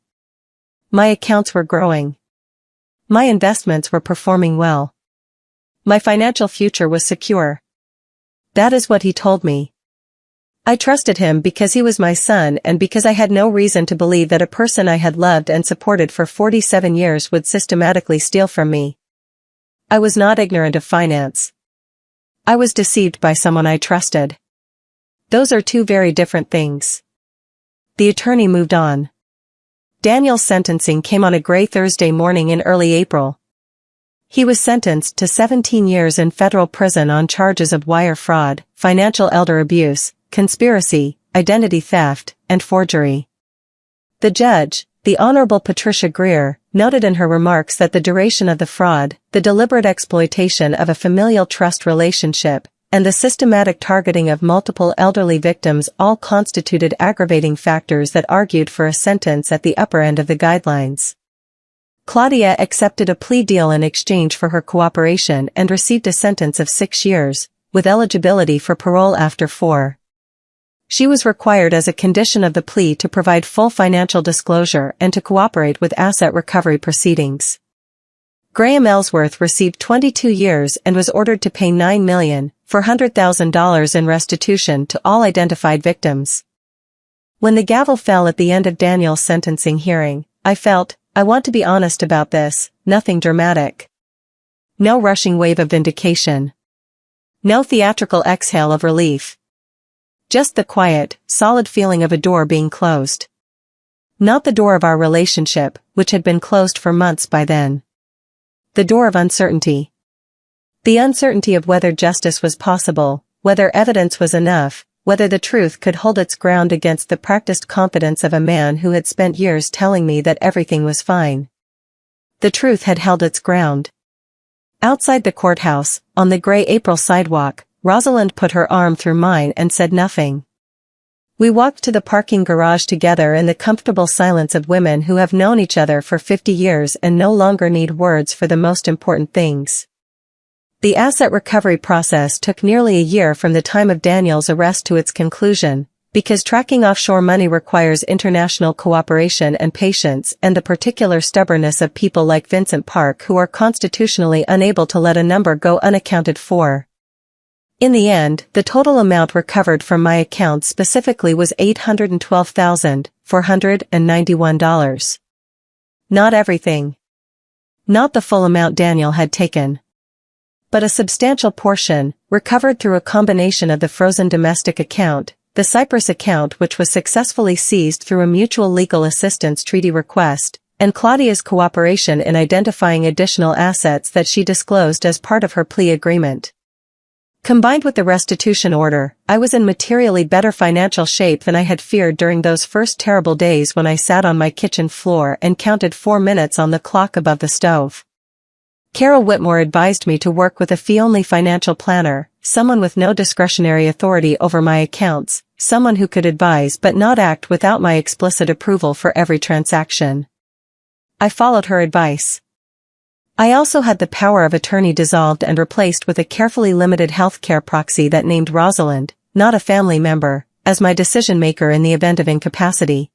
My accounts were growing. My investments were performing well. My financial future was secure. That is what he told me. I trusted him because he was my son and because I had no reason to believe that a person I had loved and supported for 47 years would systematically steal from me. I was not ignorant of finance. I was deceived by someone I trusted. Those are 2 very different things. The attorney moved on. Daniel's sentencing came on a gray Thursday morning in early April. He was sentenced to 17 years in federal prison on charges of wire fraud, financial elder abuse, conspiracy, identity theft, and forgery. The judge, the Honorable Patricia Greer, noted in her remarks that the duration of the fraud, the deliberate exploitation of a familial trust relationship, and the systematic targeting of multiple elderly victims all constituted aggravating factors that argued for a sentence at the upper end of the guidelines. Claudia accepted a plea deal in exchange for her cooperation and received a sentence of 6 years, with eligibility for parole after 4. She was required as a condition of the plea to provide full financial disclosure and to cooperate with asset recovery proceedings. Graham Ellsworth received 22 years and was ordered to pay $9,400,000 in restitution to all identified victims. When the gavel fell at the end of Daniel's sentencing hearing, I felt, I want to be honest about this, nothing dramatic. No rushing wave of vindication. No theatrical exhale of relief. Just the quiet, solid feeling of a door being closed. Not the door of our relationship, which had been closed for months by then. The door of uncertainty. The uncertainty of whether justice was possible, whether evidence was enough, whether the truth could hold its ground against the practiced confidence of a man who had spent years telling me that everything was fine. The truth had held its ground. Outside the courthouse, on the gray April sidewalk, Rosalind put her arm through mine and said nothing. We walked to the parking garage together in the comfortable silence of women who have known each other for 50 years and no longer need words for the most important things. The asset recovery process took nearly a year from the time of Daniel's arrest to its conclusion, because tracking offshore money requires international cooperation and patience and the particular stubbornness of people like Vincent Park who are constitutionally unable to let a number go unaccounted for. In the end, the total amount recovered from my account specifically was $812,491. Not everything. Not the full amount Daniel had taken. But a substantial portion, recovered through a combination of the frozen domestic account, the Cyprus account which was successfully seized through a mutual legal assistance treaty request, and Claudia's cooperation in identifying additional assets that she disclosed as part of her plea agreement. Combined with the restitution order, I was in materially better financial shape than I had feared during those first terrible days when I sat on my kitchen floor and counted 4 minutes on the clock above the stove. Carol Whitmore advised me to work with a fee-only financial planner, someone with no discretionary authority over my accounts, someone who could advise but not act without my explicit approval for every transaction. I followed her advice. I also had the power of attorney dissolved and replaced with a carefully limited healthcare proxy that named Rosalind, not a family member, as my decision-maker in the event of incapacity.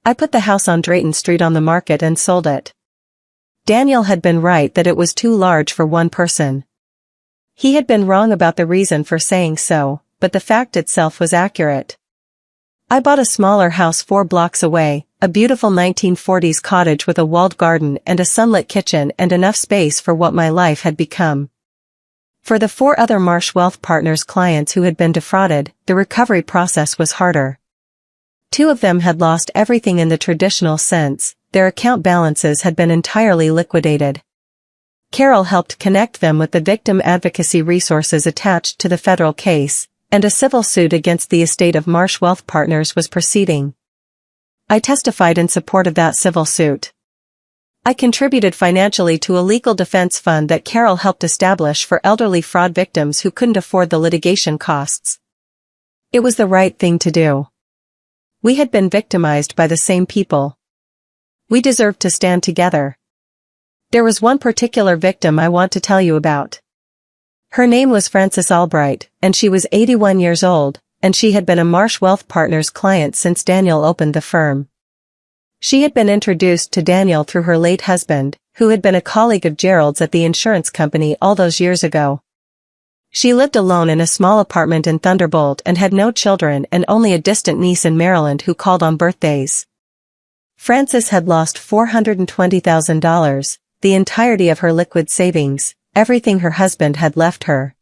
I put the house on Drayton Street on the market and sold it. Daniel had been right that it was too large for one person. He had been wrong about the reason for saying so, but the fact itself was accurate. I bought a smaller house 4 blocks away, a beautiful 1940s cottage with a walled garden and a sunlit kitchen and enough space for what my life had become. For the 4 other Marsh Wealth Partners clients who had been defrauded, the recovery process was harder. 2 of them had lost everything in the traditional sense, their account balances had been entirely liquidated. Carol helped connect them with the victim advocacy resources attached to the federal case, and a civil suit against the estate of Marsh Wealth Partners was proceeding. I testified in support of that civil suit. I contributed financially to a legal defense fund that Carol helped establish for elderly fraud victims who couldn't afford the litigation costs. It was the right thing to do. We had been victimized by the same people. We deserved to stand together. There was one particular victim I want to tell you about. Her name was Frances Albright, and she was 81 years old, and she had been a Marsh Wealth Partners client since Daniel opened the firm. She had been introduced to Daniel through her late husband, who had been a colleague of Gerald's at the insurance company all those years ago. She lived alone in a small apartment in Thunderbolt and had no children and only a distant niece in Maryland who called on birthdays. Frances had lost $420,000, the entirety of her liquid savings, everything her husband had left her.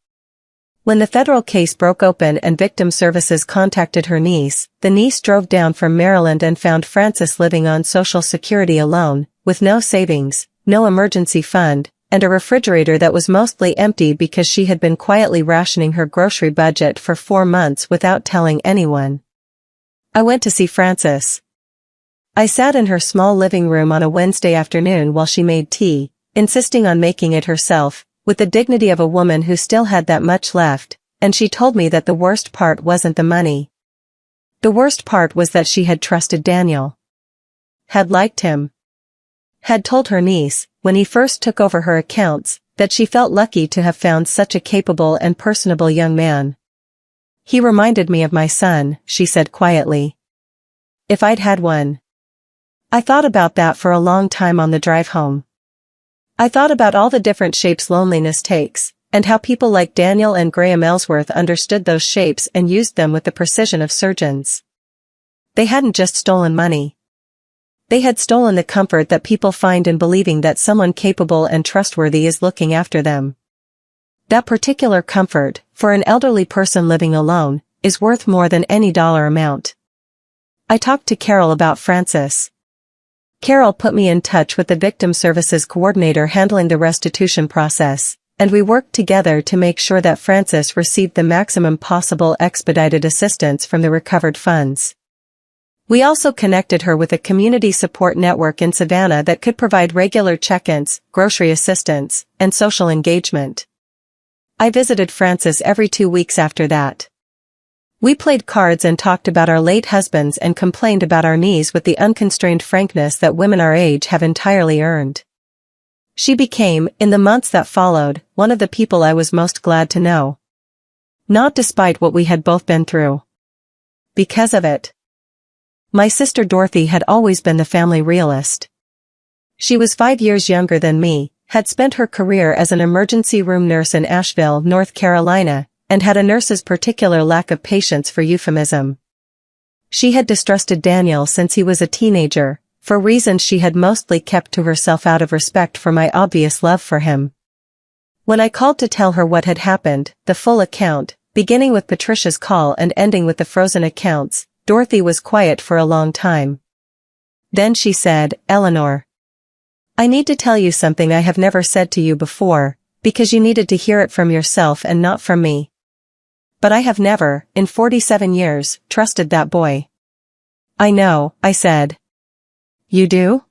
When the federal case broke open and victim services contacted her niece, the niece drove down from Maryland and found Frances living on Social Security alone, with no savings, no emergency fund, and a refrigerator that was mostly empty because she had been quietly rationing her grocery budget for 4 months without telling anyone. I went to see Frances. I sat in her small living room on a Wednesday afternoon while she made tea, insisting on making it herself, with the dignity of a woman who still had that much left, and she told me that the worst part wasn't the money. The worst part was that she had trusted Daniel. Had liked him. Had told her niece, when he first took over her accounts, that she felt lucky to have found such a capable and personable young man. He reminded me of my son, she said quietly. If I'd had one. I thought about that for a long time on the drive home. I thought about all the different shapes loneliness takes, and how people like Daniel and Graham Ellsworth understood those shapes and used them with the precision of surgeons. They hadn't just stolen money. They had stolen the comfort that people find in believing that someone capable and trustworthy is looking after them. That particular comfort, for an elderly person living alone, is worth more than any dollar amount. I talked to Carol about Frances. Carol put me in touch with the victim services coordinator handling the restitution process, and we worked together to make sure that Frances received the maximum possible expedited assistance from the recovered funds. We also connected her with a community support network in Savannah that could provide regular check-ins, grocery assistance, and social engagement. I visited Frances every 2 weeks after that. We played cards and talked about our late husbands and complained about our knees with the unconstrained frankness that women our age have entirely earned. She became, in the months that followed, one of the people I was most glad to know. Not despite what we had both been through. Because of it. My sister Dorothy had always been the family realist. She was 5 years younger than me, had spent her career as an emergency room nurse in Asheville, North Carolina, and had a nurse's particular lack of patience for euphemism. She had distrusted Daniel since he was a teenager, for reasons she had mostly kept to herself out of respect for my obvious love for him. When I called to tell her what had happened, the full account, beginning with Patricia's call and ending with the frozen accounts, Dorothy was quiet for a long time. Then she said, "Eleanor, I need to tell you something I have never said to you before, because you needed to hear it from yourself and not from me. But I have never, in 47 years, trusted that boy." "I know," I said. "You do?"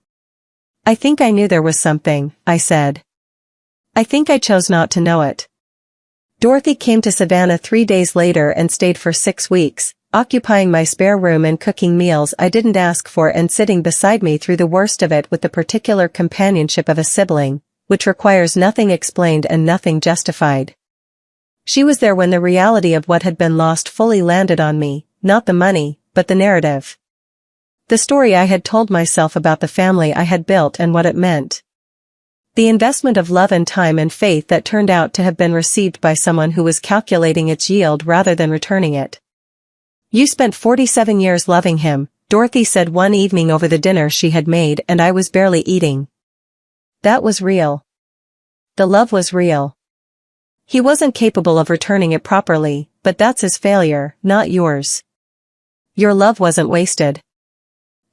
"I think I knew there was something," I said. "I think I chose not to know it." Dorothy came to Savannah 3 days later and stayed for 6 weeks, occupying my spare room and cooking meals I didn't ask for and sitting beside me through the worst of it with the particular companionship of a sibling, which requires nothing explained and nothing justified. She was there when the reality of what had been lost fully landed on me, not the money, but the narrative. The story I had told myself about the family I had built and what it meant. The investment of love and time and faith that turned out to have been received by someone who was calculating its yield rather than returning it. "You spent 47 years loving him," Dorothy said one evening over the dinner she had made, and I was barely eating. That was real. The love was real. He wasn't capable of returning it properly, but that's his failure, not yours. Your love wasn't wasted.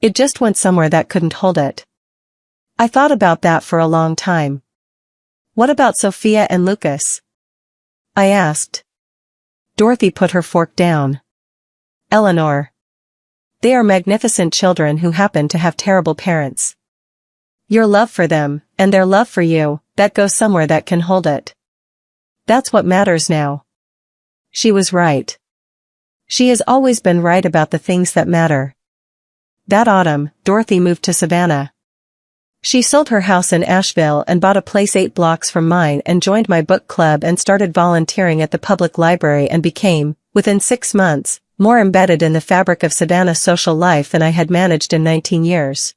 It just went somewhere that couldn't hold it. I thought about that for a long time. What about Sophia and Lucas? I asked. Dorothy put her fork down. Eleanor. They are magnificent children who happen to have terrible parents. Your love for them, and their love for you, that goes somewhere that can hold it. That's what matters now. She was right. She has always been right about the things that matter. That autumn, Dorothy moved to Savannah. She sold her house in Asheville and bought a place 8 blocks from mine and joined my book club and started volunteering at the public library and became, within 6 months, more embedded in the fabric of Savannah's social life than I had managed in 19 years.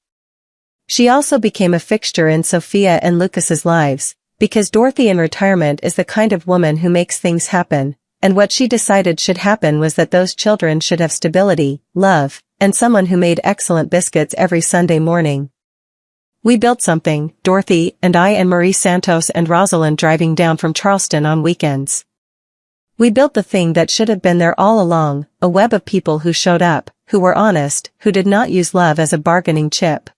She also became a fixture in Sophia and Lucas's lives, because Dorothy in retirement is the kind of woman who makes things happen, and what she decided should happen was that those children should have stability, love, and someone who made excellent biscuits every Sunday morning. We built something, Dorothy and I and Marie Santos and Rosalind driving down from Charleston on weekends. We built the thing that should have been there all along, a web of people who showed up, who were honest, who did not use love as a bargaining chip.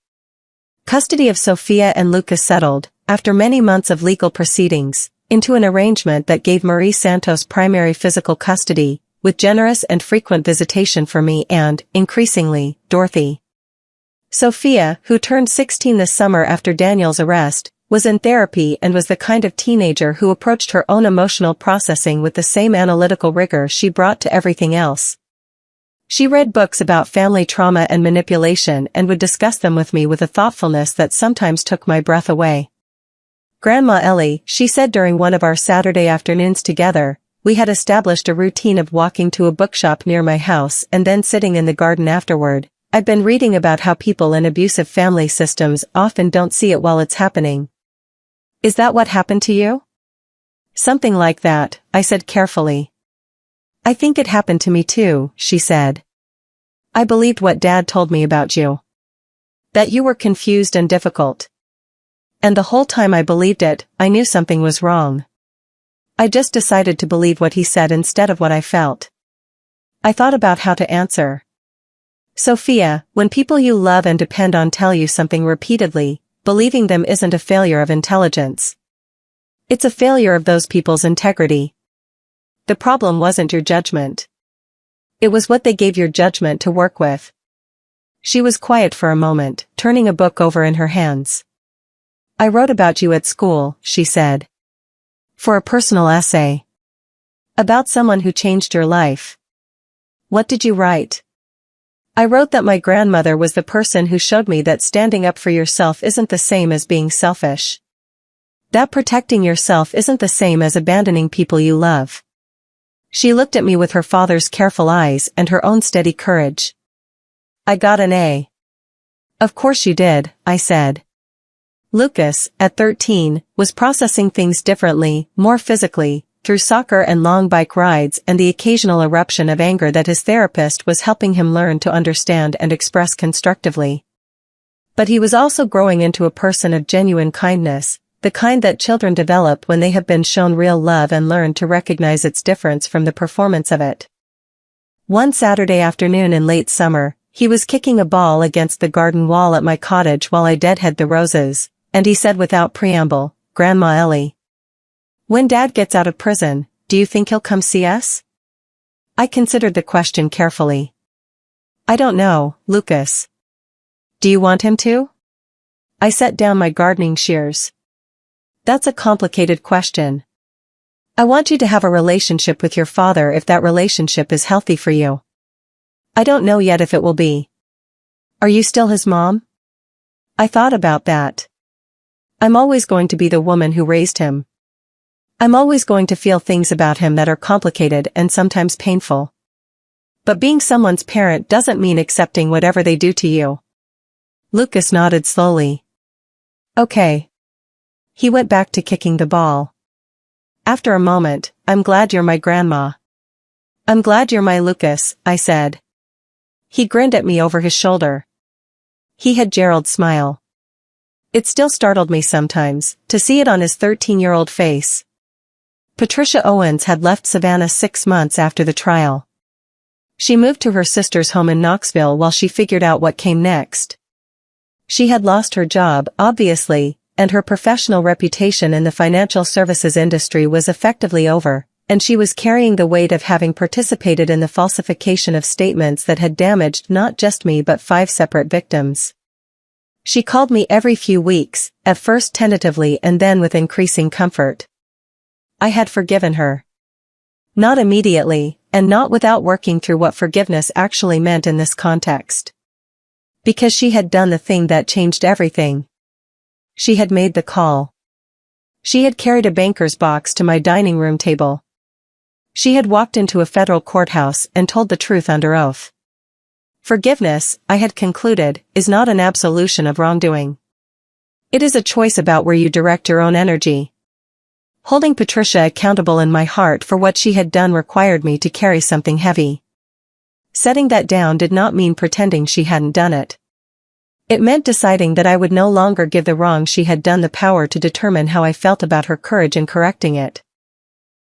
Custody of Sophia and Lucas settled, after many months of legal proceedings, into an arrangement that gave Marie Santos primary physical custody, with generous and frequent visitation for me and, increasingly, Dorothy. Sophia, who turned 16 this summer after Daniel's arrest, was in therapy and was the kind of teenager who approached her own emotional processing with the same analytical rigor she brought to everything else. She read books about family trauma and manipulation and would discuss them with me with a thoughtfulness that sometimes took my breath away. "Grandma Ellie," she said during one of our Saturday afternoons together, we had established a routine of walking to a bookshop near my house and then sitting in the garden afterward. "I've been reading about how people in abusive family systems often don't see it while it's happening. Is that what happened to you?" "Something like that," I said carefully. "I think it happened to me too," she said. "I believed what Dad told me about you. That you were confused and difficult. And the whole time I believed it, I knew something was wrong. I just decided to believe what he said instead of what I felt. I thought about how to answer. Sophia, when people you love and depend on tell you something repeatedly, believing them isn't a failure of intelligence. It's a failure of those people's integrity. The problem wasn't your judgment. It was what they gave your judgment to work with." She was quiet for a moment, turning a book over in her hands. "I wrote about you at school," she said. "For a personal essay. About someone who changed your life." "What did you write?" "I wrote that my grandmother was the person who showed me that standing up for yourself isn't the same as being selfish. That protecting yourself isn't the same as abandoning people you love." She looked at me with her father's careful eyes and her own steady courage. "I got an A." "Of course you did," I said. Lucas, at 13, was processing things differently, more physically, through soccer and long bike rides and the occasional eruption of anger that his therapist was helping him learn to understand and express constructively. But he was also growing into a person of genuine kindness, the kind that children develop when they have been shown real love and learn to recognize its difference from the performance of it. One Saturday afternoon in late summer, he was kicking a ball against the garden wall at my cottage while I deadhead the roses, and he said without preamble, "Grandma Ellie. When Dad gets out of prison, do you think he'll come see us?" I considered the question carefully. "I don't know, Lucas. Do you want him to?" I set down my gardening shears. "That's a complicated question. I want you to have a relationship with your father if that relationship is healthy for you. I don't know yet if it will be. Are you still his mom? I thought about that. I'm always going to be the woman who raised him. I'm always going to feel things about him that are complicated and sometimes painful. But being someone's parent doesn't mean accepting whatever they do to you. Lucas nodded slowly. Okay. He went back to kicking the ball. After a moment, I'm glad you're my grandma. I'm glad you're my Lucas, I said. He grinned at me over his shoulder. He had Gerald's smile. It still startled me sometimes, to see it on his 13-year-old face. Patricia Owens had left Savannah 6 months after the trial. She moved to her sister's home in Knoxville while she figured out what came next. She had lost her job, obviously, and her professional reputation in the financial services industry was effectively over, and she was carrying the weight of having participated in the falsification of statements that had damaged not just me but 5 separate victims. She called me every few weeks, at first tentatively and then with increasing comfort. I had forgiven her. Not immediately, and not without working through what forgiveness actually meant in this context. Because she had done the thing that changed everything. She had made the call. She had carried a banker's box to my dining room table. She had walked into a federal courthouse and told the truth under oath. Forgiveness, I had concluded, is not an absolution of wrongdoing. It is a choice about where you direct your own energy. Holding Patricia accountable in my heart for what she had done required me to carry something heavy. Setting that down did not mean pretending she hadn't done it. It meant deciding that I would no longer give the wrong she had done the power to determine how I felt about her courage in correcting it.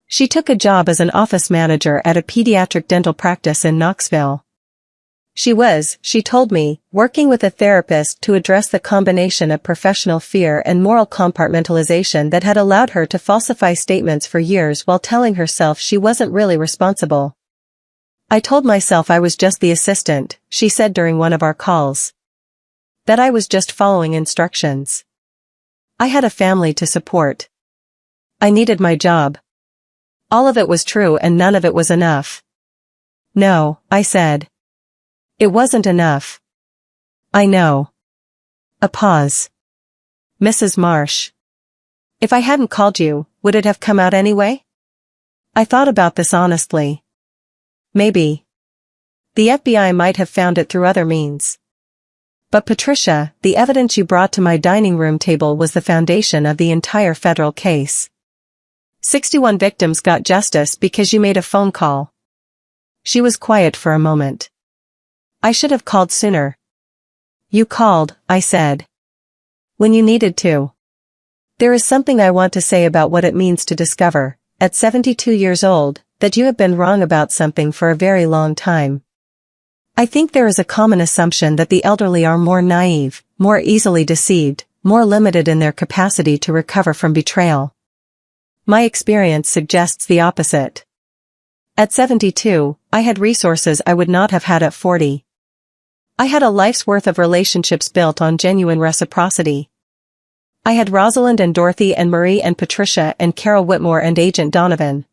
She took a job as an office manager at a pediatric dental practice in Knoxville. She was, she told me, working with a therapist to address the combination of professional fear and moral compartmentalization that had allowed her to falsify statements for years while telling herself she wasn't really responsible. I told myself I was just the assistant, she said during one of our calls. That I was just following instructions. I had a family to support. I needed my job. All of it was true and none of it was enough. No, I said. It wasn't enough. I know. A pause. Mrs. Marsh. If I hadn't called you, would it have come out anyway? I thought about this honestly. Maybe. The FBI might have found it through other means. But Patricia, the evidence you brought to my dining room table was the foundation of the entire federal case. 61 victims got justice because you made a phone call. She was quiet for a moment. I should have called sooner. You called, I said. When you needed to. There is something I want to say about what it means to discover, at 72 years old, that you have been wrong about something for a very long time. I think there is a common assumption that the elderly are more naive, more easily deceived, more limited in their capacity to recover from betrayal. My experience suggests the opposite. At 72, I had resources I would not have had at 40. I had a life's worth of relationships built on genuine reciprocity. I had Rosalind and Dorothy and Marie and Patricia and Carol Whitmore and Agent Donovan.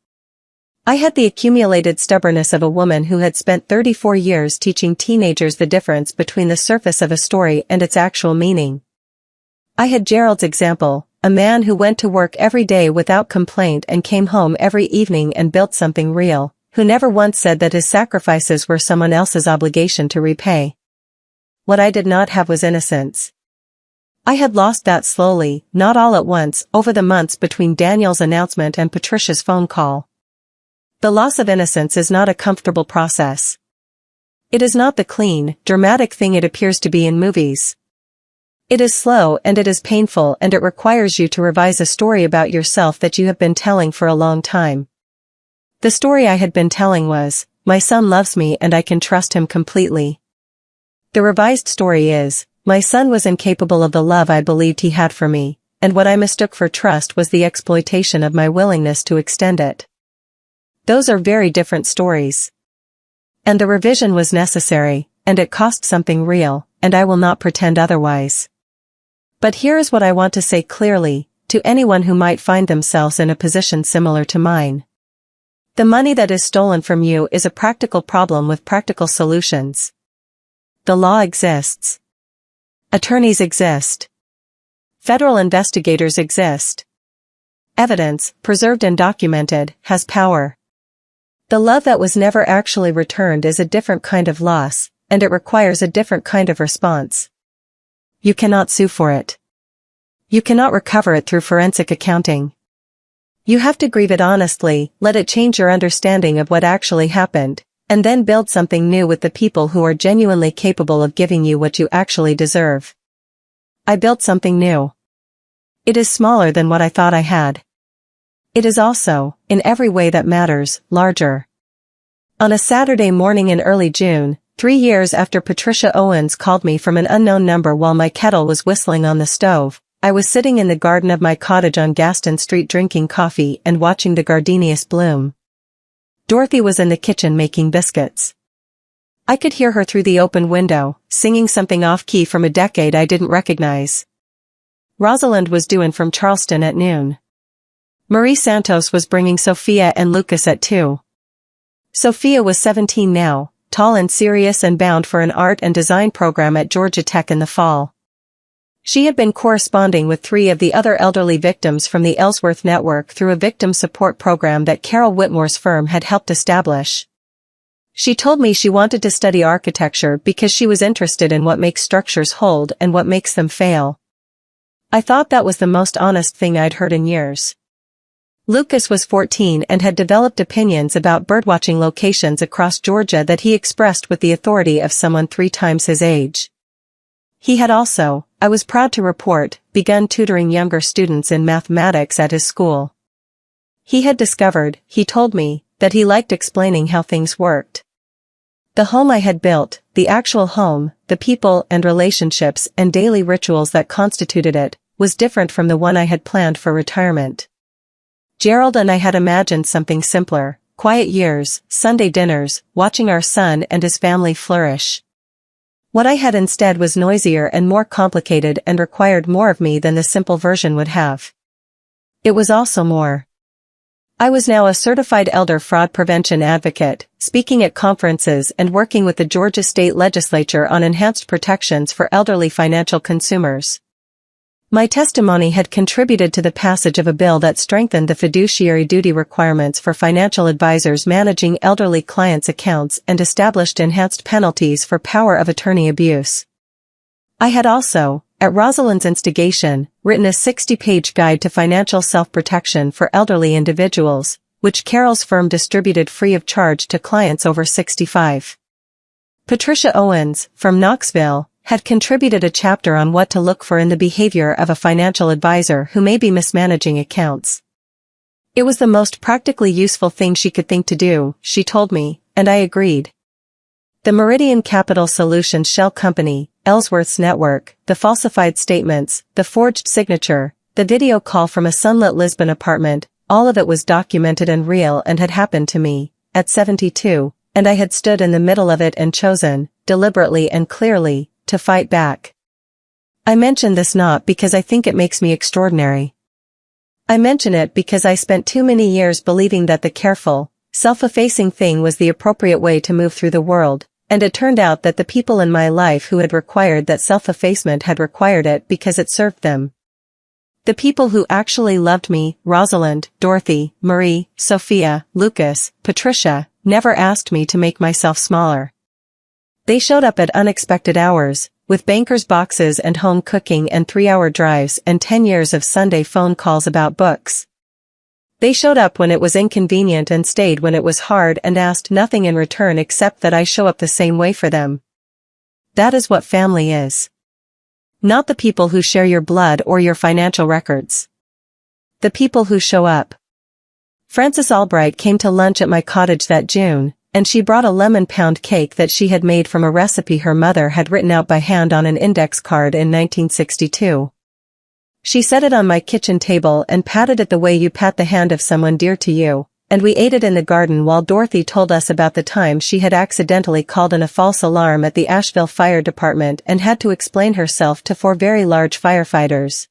I had the accumulated stubbornness of a woman who had spent 34 years teaching teenagers the difference between the surface of a story and its actual meaning. I had Gerald's example, a man who went to work every day without complaint and came home every evening and built something real, who never once said that his sacrifices were someone else's obligation to repay. What I did not have was innocence. I had lost that slowly, not all at once, over the months between Daniel's announcement and Patricia's phone call. The loss of innocence is not a comfortable process. It is not the clean, dramatic thing it appears to be in movies. It is slow and it is painful and it requires you to revise a story about yourself that you have been telling for a long time. The story I had been telling was, my son loves me and I can trust him completely. The revised story is, my son was incapable of the love I believed he had for me, and what I mistook for trust was the exploitation of my willingness to extend it. Those are very different stories. And the revision was necessary, and it cost something real, and I will not pretend otherwise. But here is what I want to say clearly, to anyone who might find themselves in a position similar to mine. The money that is stolen from you is a practical problem with practical solutions. The law exists. Attorneys exist. Federal investigators exist. Evidence, preserved and documented, has power. The love that was never actually returned is a different kind of loss, and it requires a different kind of response. You cannot sue for it. You cannot recover it through forensic accounting. You have to grieve it honestly, let it change your understanding of what actually happened, and then build something new with the people who are genuinely capable of giving you what you actually deserve. I built something new. It is smaller than what I thought I had. It is also, in every way that matters, larger. On a Saturday morning in early June, 3 years after Patricia Owens called me from an unknown number while my kettle was whistling on the stove, I was sitting in the garden of my cottage on Gaston Street drinking coffee and watching the gardenias bloom. Dorothy was in the kitchen making biscuits. I could hear her through the open window, singing something off-key from a decade I didn't recognize. Rosalind was due in from Charleston at noon. Marie Santos was bringing Sophia and Lucas at 2. Sophia was 17 now, tall and serious and bound for an art and design program at Georgia Tech in the fall. She had been corresponding with 3 of the other elderly victims from the Ellsworth Network through a victim support program that Carol Whitmore's firm had helped establish. She told me she wanted to study architecture because she was interested in what makes structures hold and what makes them fail. I thought that was the most honest thing I'd heard in years. Lucas was 14 and had developed opinions about birdwatching locations across Georgia that he expressed with the authority of someone 3 times his age. He had also, I was proud to report, begun tutoring younger students in mathematics at his school. He had discovered, he told me, that he liked explaining how things worked. The home I had built, the actual home, the people and relationships and daily rituals that constituted it, was different from the one I had planned for retirement. Gerald and I had imagined something simpler, quiet years, Sunday dinners, watching our son and his family flourish. What I had instead was noisier and more complicated and required more of me than the simple version would have. It was also more. I was now a certified elder fraud prevention advocate, speaking at conferences and working with the Georgia State Legislature on enhanced protections for elderly financial consumers. My testimony had contributed to the passage of a bill that strengthened the fiduciary duty requirements for financial advisors managing elderly clients' accounts and established enhanced penalties for power of attorney abuse. I had also, at Rosalind's instigation, written a 60-page guide to financial self-protection for elderly individuals, which Carol's firm distributed free of charge to clients over 65. Patricia Owens, from Knoxville, had contributed a chapter on what to look for in the behavior of a financial advisor who may be mismanaging accounts. It was the most practically useful thing she could think to do, she told me, and I agreed. The Meridian Capital Solutions shell company, Ellsworth's network, the falsified statements, the forged signature, the video call from a sunlit Lisbon apartment, all of it was documented and real and had happened to me, at 72, and I had stood in the middle of it and chosen, deliberately and clearly, to fight back. I mention this not because I think it makes me extraordinary. I mention it because I spent too many years believing that the careful, self-effacing thing was the appropriate way to move through the world, and it turned out that the people in my life who had required that self-effacement had required it because it served them. The people who actually loved me, Rosalind, Dorothy, Marie, Sophia, Lucas, Patricia, never asked me to make myself smaller. They showed up at unexpected hours, with bankers' boxes and home cooking and 3-hour drives and 10 years of Sunday phone calls about books. They showed up when it was inconvenient and stayed when it was hard and asked nothing in return except that I show up the same way for them. That is what family is. Not the people who share your blood or your financial records. The people who show up. Frances Albright came to lunch at my cottage that June, and she brought a lemon pound cake that she had made from a recipe her mother had written out by hand on an index card in 1962. She set it on my kitchen table and patted it the way you pat the hand of someone dear to you, and we ate it in the garden while Dorothy told us about the time she had accidentally called in a false alarm at the Asheville Fire Department and had to explain herself to 4 very large firefighters.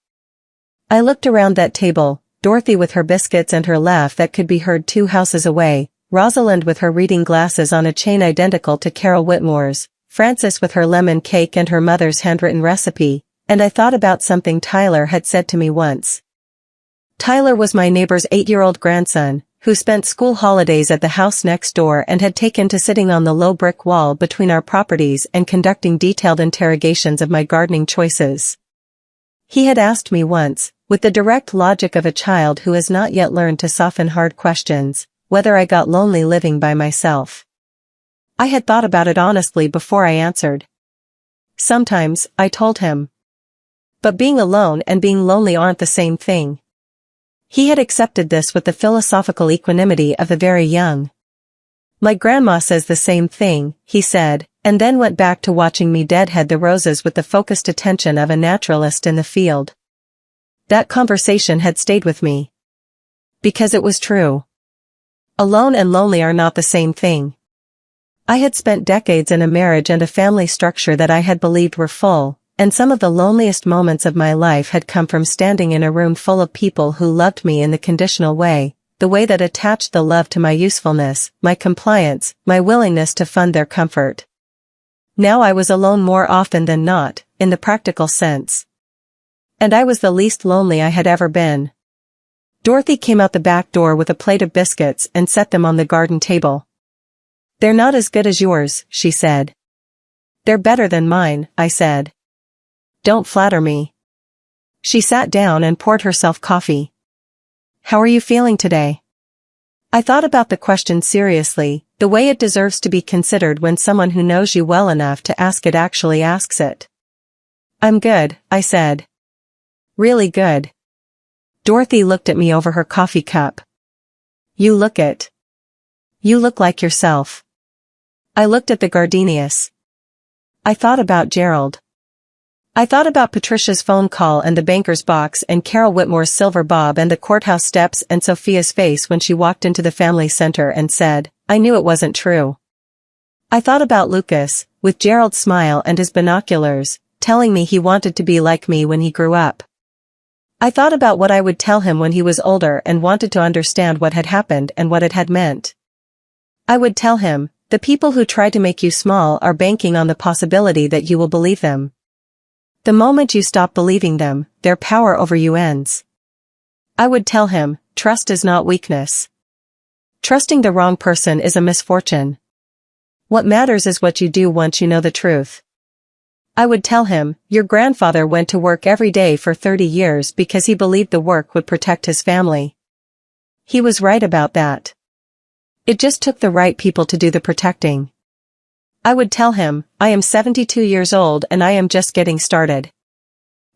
I looked around that table, Dorothy with her biscuits and her laugh that could be heard 2 houses away, Rosalind with her reading glasses on a chain identical to Carol Whitmore's, Frances with her lemon cake and her mother's handwritten recipe, and I thought about something Tyler had said to me once. Tyler was my neighbor's 8-year-old grandson, who spent school holidays at the house next door and had taken to sitting on the low brick wall between our properties and conducting detailed interrogations of my gardening choices. He had asked me once, with the direct logic of a child who has not yet learned to soften hard questions, whether I got lonely living by myself. I had thought about it honestly before I answered. Sometimes, I told him. But being alone and being lonely aren't the same thing. He had accepted this with the philosophical equanimity of the very young. My grandma says the same thing, he said, and then went back to watching me deadhead the roses with the focused attention of a naturalist in the field. That conversation had stayed with me. Because it was true. Alone and lonely are not the same thing. I had spent decades in a marriage and a family structure that I had believed were full, and some of the loneliest moments of my life had come from standing in a room full of people who loved me in the conditional way, the way that attached the love to my usefulness, my compliance, my willingness to fund their comfort. Now I was alone more often than not, in the practical sense. And I was the least lonely I had ever been. Dorothy came out the back door with a plate of biscuits and set them on the garden table. "They're not as good as yours," she said. "They're better than mine," I said. "Don't flatter me." She sat down and poured herself coffee. "How are you feeling today?" I thought about the question seriously, the way it deserves to be considered when someone who knows you well enough to ask it actually asks it. "I'm good," I said. "Really good." Dorothy looked at me over her coffee cup. "You look it. You look like yourself." I looked at the gardenias. I thought about Gerald. I thought about Patricia's phone call and the banker's box and Carol Whitmore's silver bob and the courthouse steps and Sophia's face when she walked into the family center and said, "I knew it wasn't true." I thought about Lucas, with Gerald's smile and his binoculars, telling me he wanted to be like me when he grew up. I thought about what I would tell him when he was older and wanted to understand what had happened and what it had meant. I would tell him, the people who try to make you small are banking on the possibility that you will believe them. The moment you stop believing them, their power over you ends. I would tell him, trust is not weakness. Trusting the wrong person is a misfortune. What matters is what you do once you know the truth. I would tell him, your grandfather went to work every day for 30 years because he believed the work would protect his family. He was right about that. It just took the right people to do the protecting. I would tell him, I am 72 years old and I am just getting started.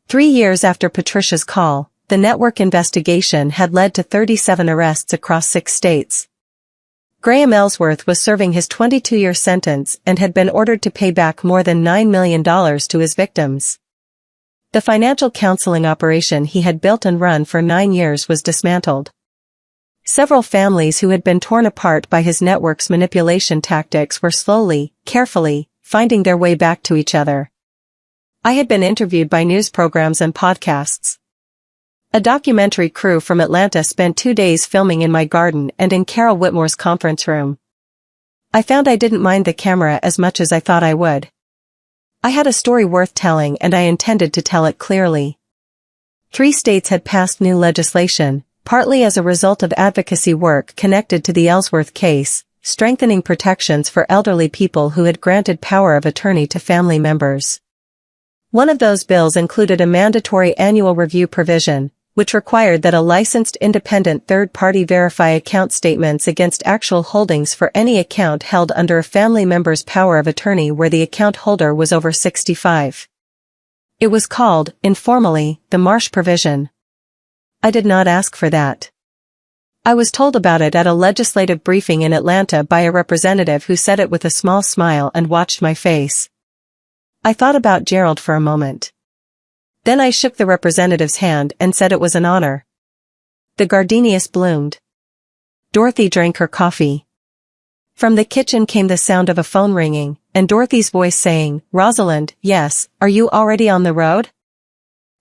3 years after Patricia's call, the network investigation had led to 37 arrests across 6 states. Graham Ellsworth was serving his 22-year sentence and had been ordered to pay back more than $9 million to his victims. The financial counseling operation he had built and run for 9 years was dismantled. Several families who had been torn apart by his network's manipulation tactics were slowly, carefully, finding their way back to each other. I had been interviewed by news programs and podcasts. A documentary crew from Atlanta spent 2 days filming in my garden and in Carol Whitmore's conference room. I found I didn't mind the camera as much as I thought I would. I had a story worth telling and I intended to tell it clearly. 3 states had passed new legislation, partly as a result of advocacy work connected to the Ellsworth case, strengthening protections for elderly people who had granted power of attorney to family members. One of those bills included a mandatory annual review provision, which required that a licensed independent third party verify account statements against actual holdings for any account held under a family member's power of attorney where the account holder was over 65. It was called, informally, the Marsh provision. I did not ask for that. I was told about it at a legislative briefing in Atlanta by a representative who said it with a small smile and watched my face. I thought about Gerald for a moment. Then I shook the representative's hand and said it was an honor. The gardenias bloomed. Dorothy drank her coffee. From the kitchen came the sound of a phone ringing, and Dorothy's voice saying, "Rosalind, yes, are you already on the road?"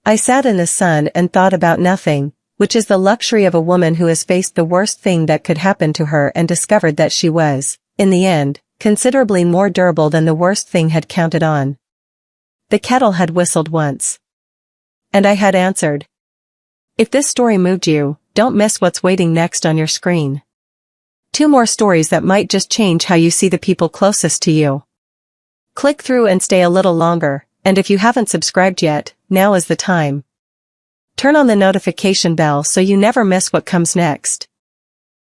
I sat in the sun and thought about nothing, which is the luxury of a woman who has faced the worst thing that could happen to her and discovered that she was, in the end, considerably more durable than the worst thing had counted on. The kettle had whistled once. And I had answered. If this story moved you, don't miss what's waiting next on your screen. 2 more stories that might just change how you see the people closest to you. Click through and stay a little longer, and if you haven't subscribed yet, now is the time. Turn on the notification bell so you never miss what comes next.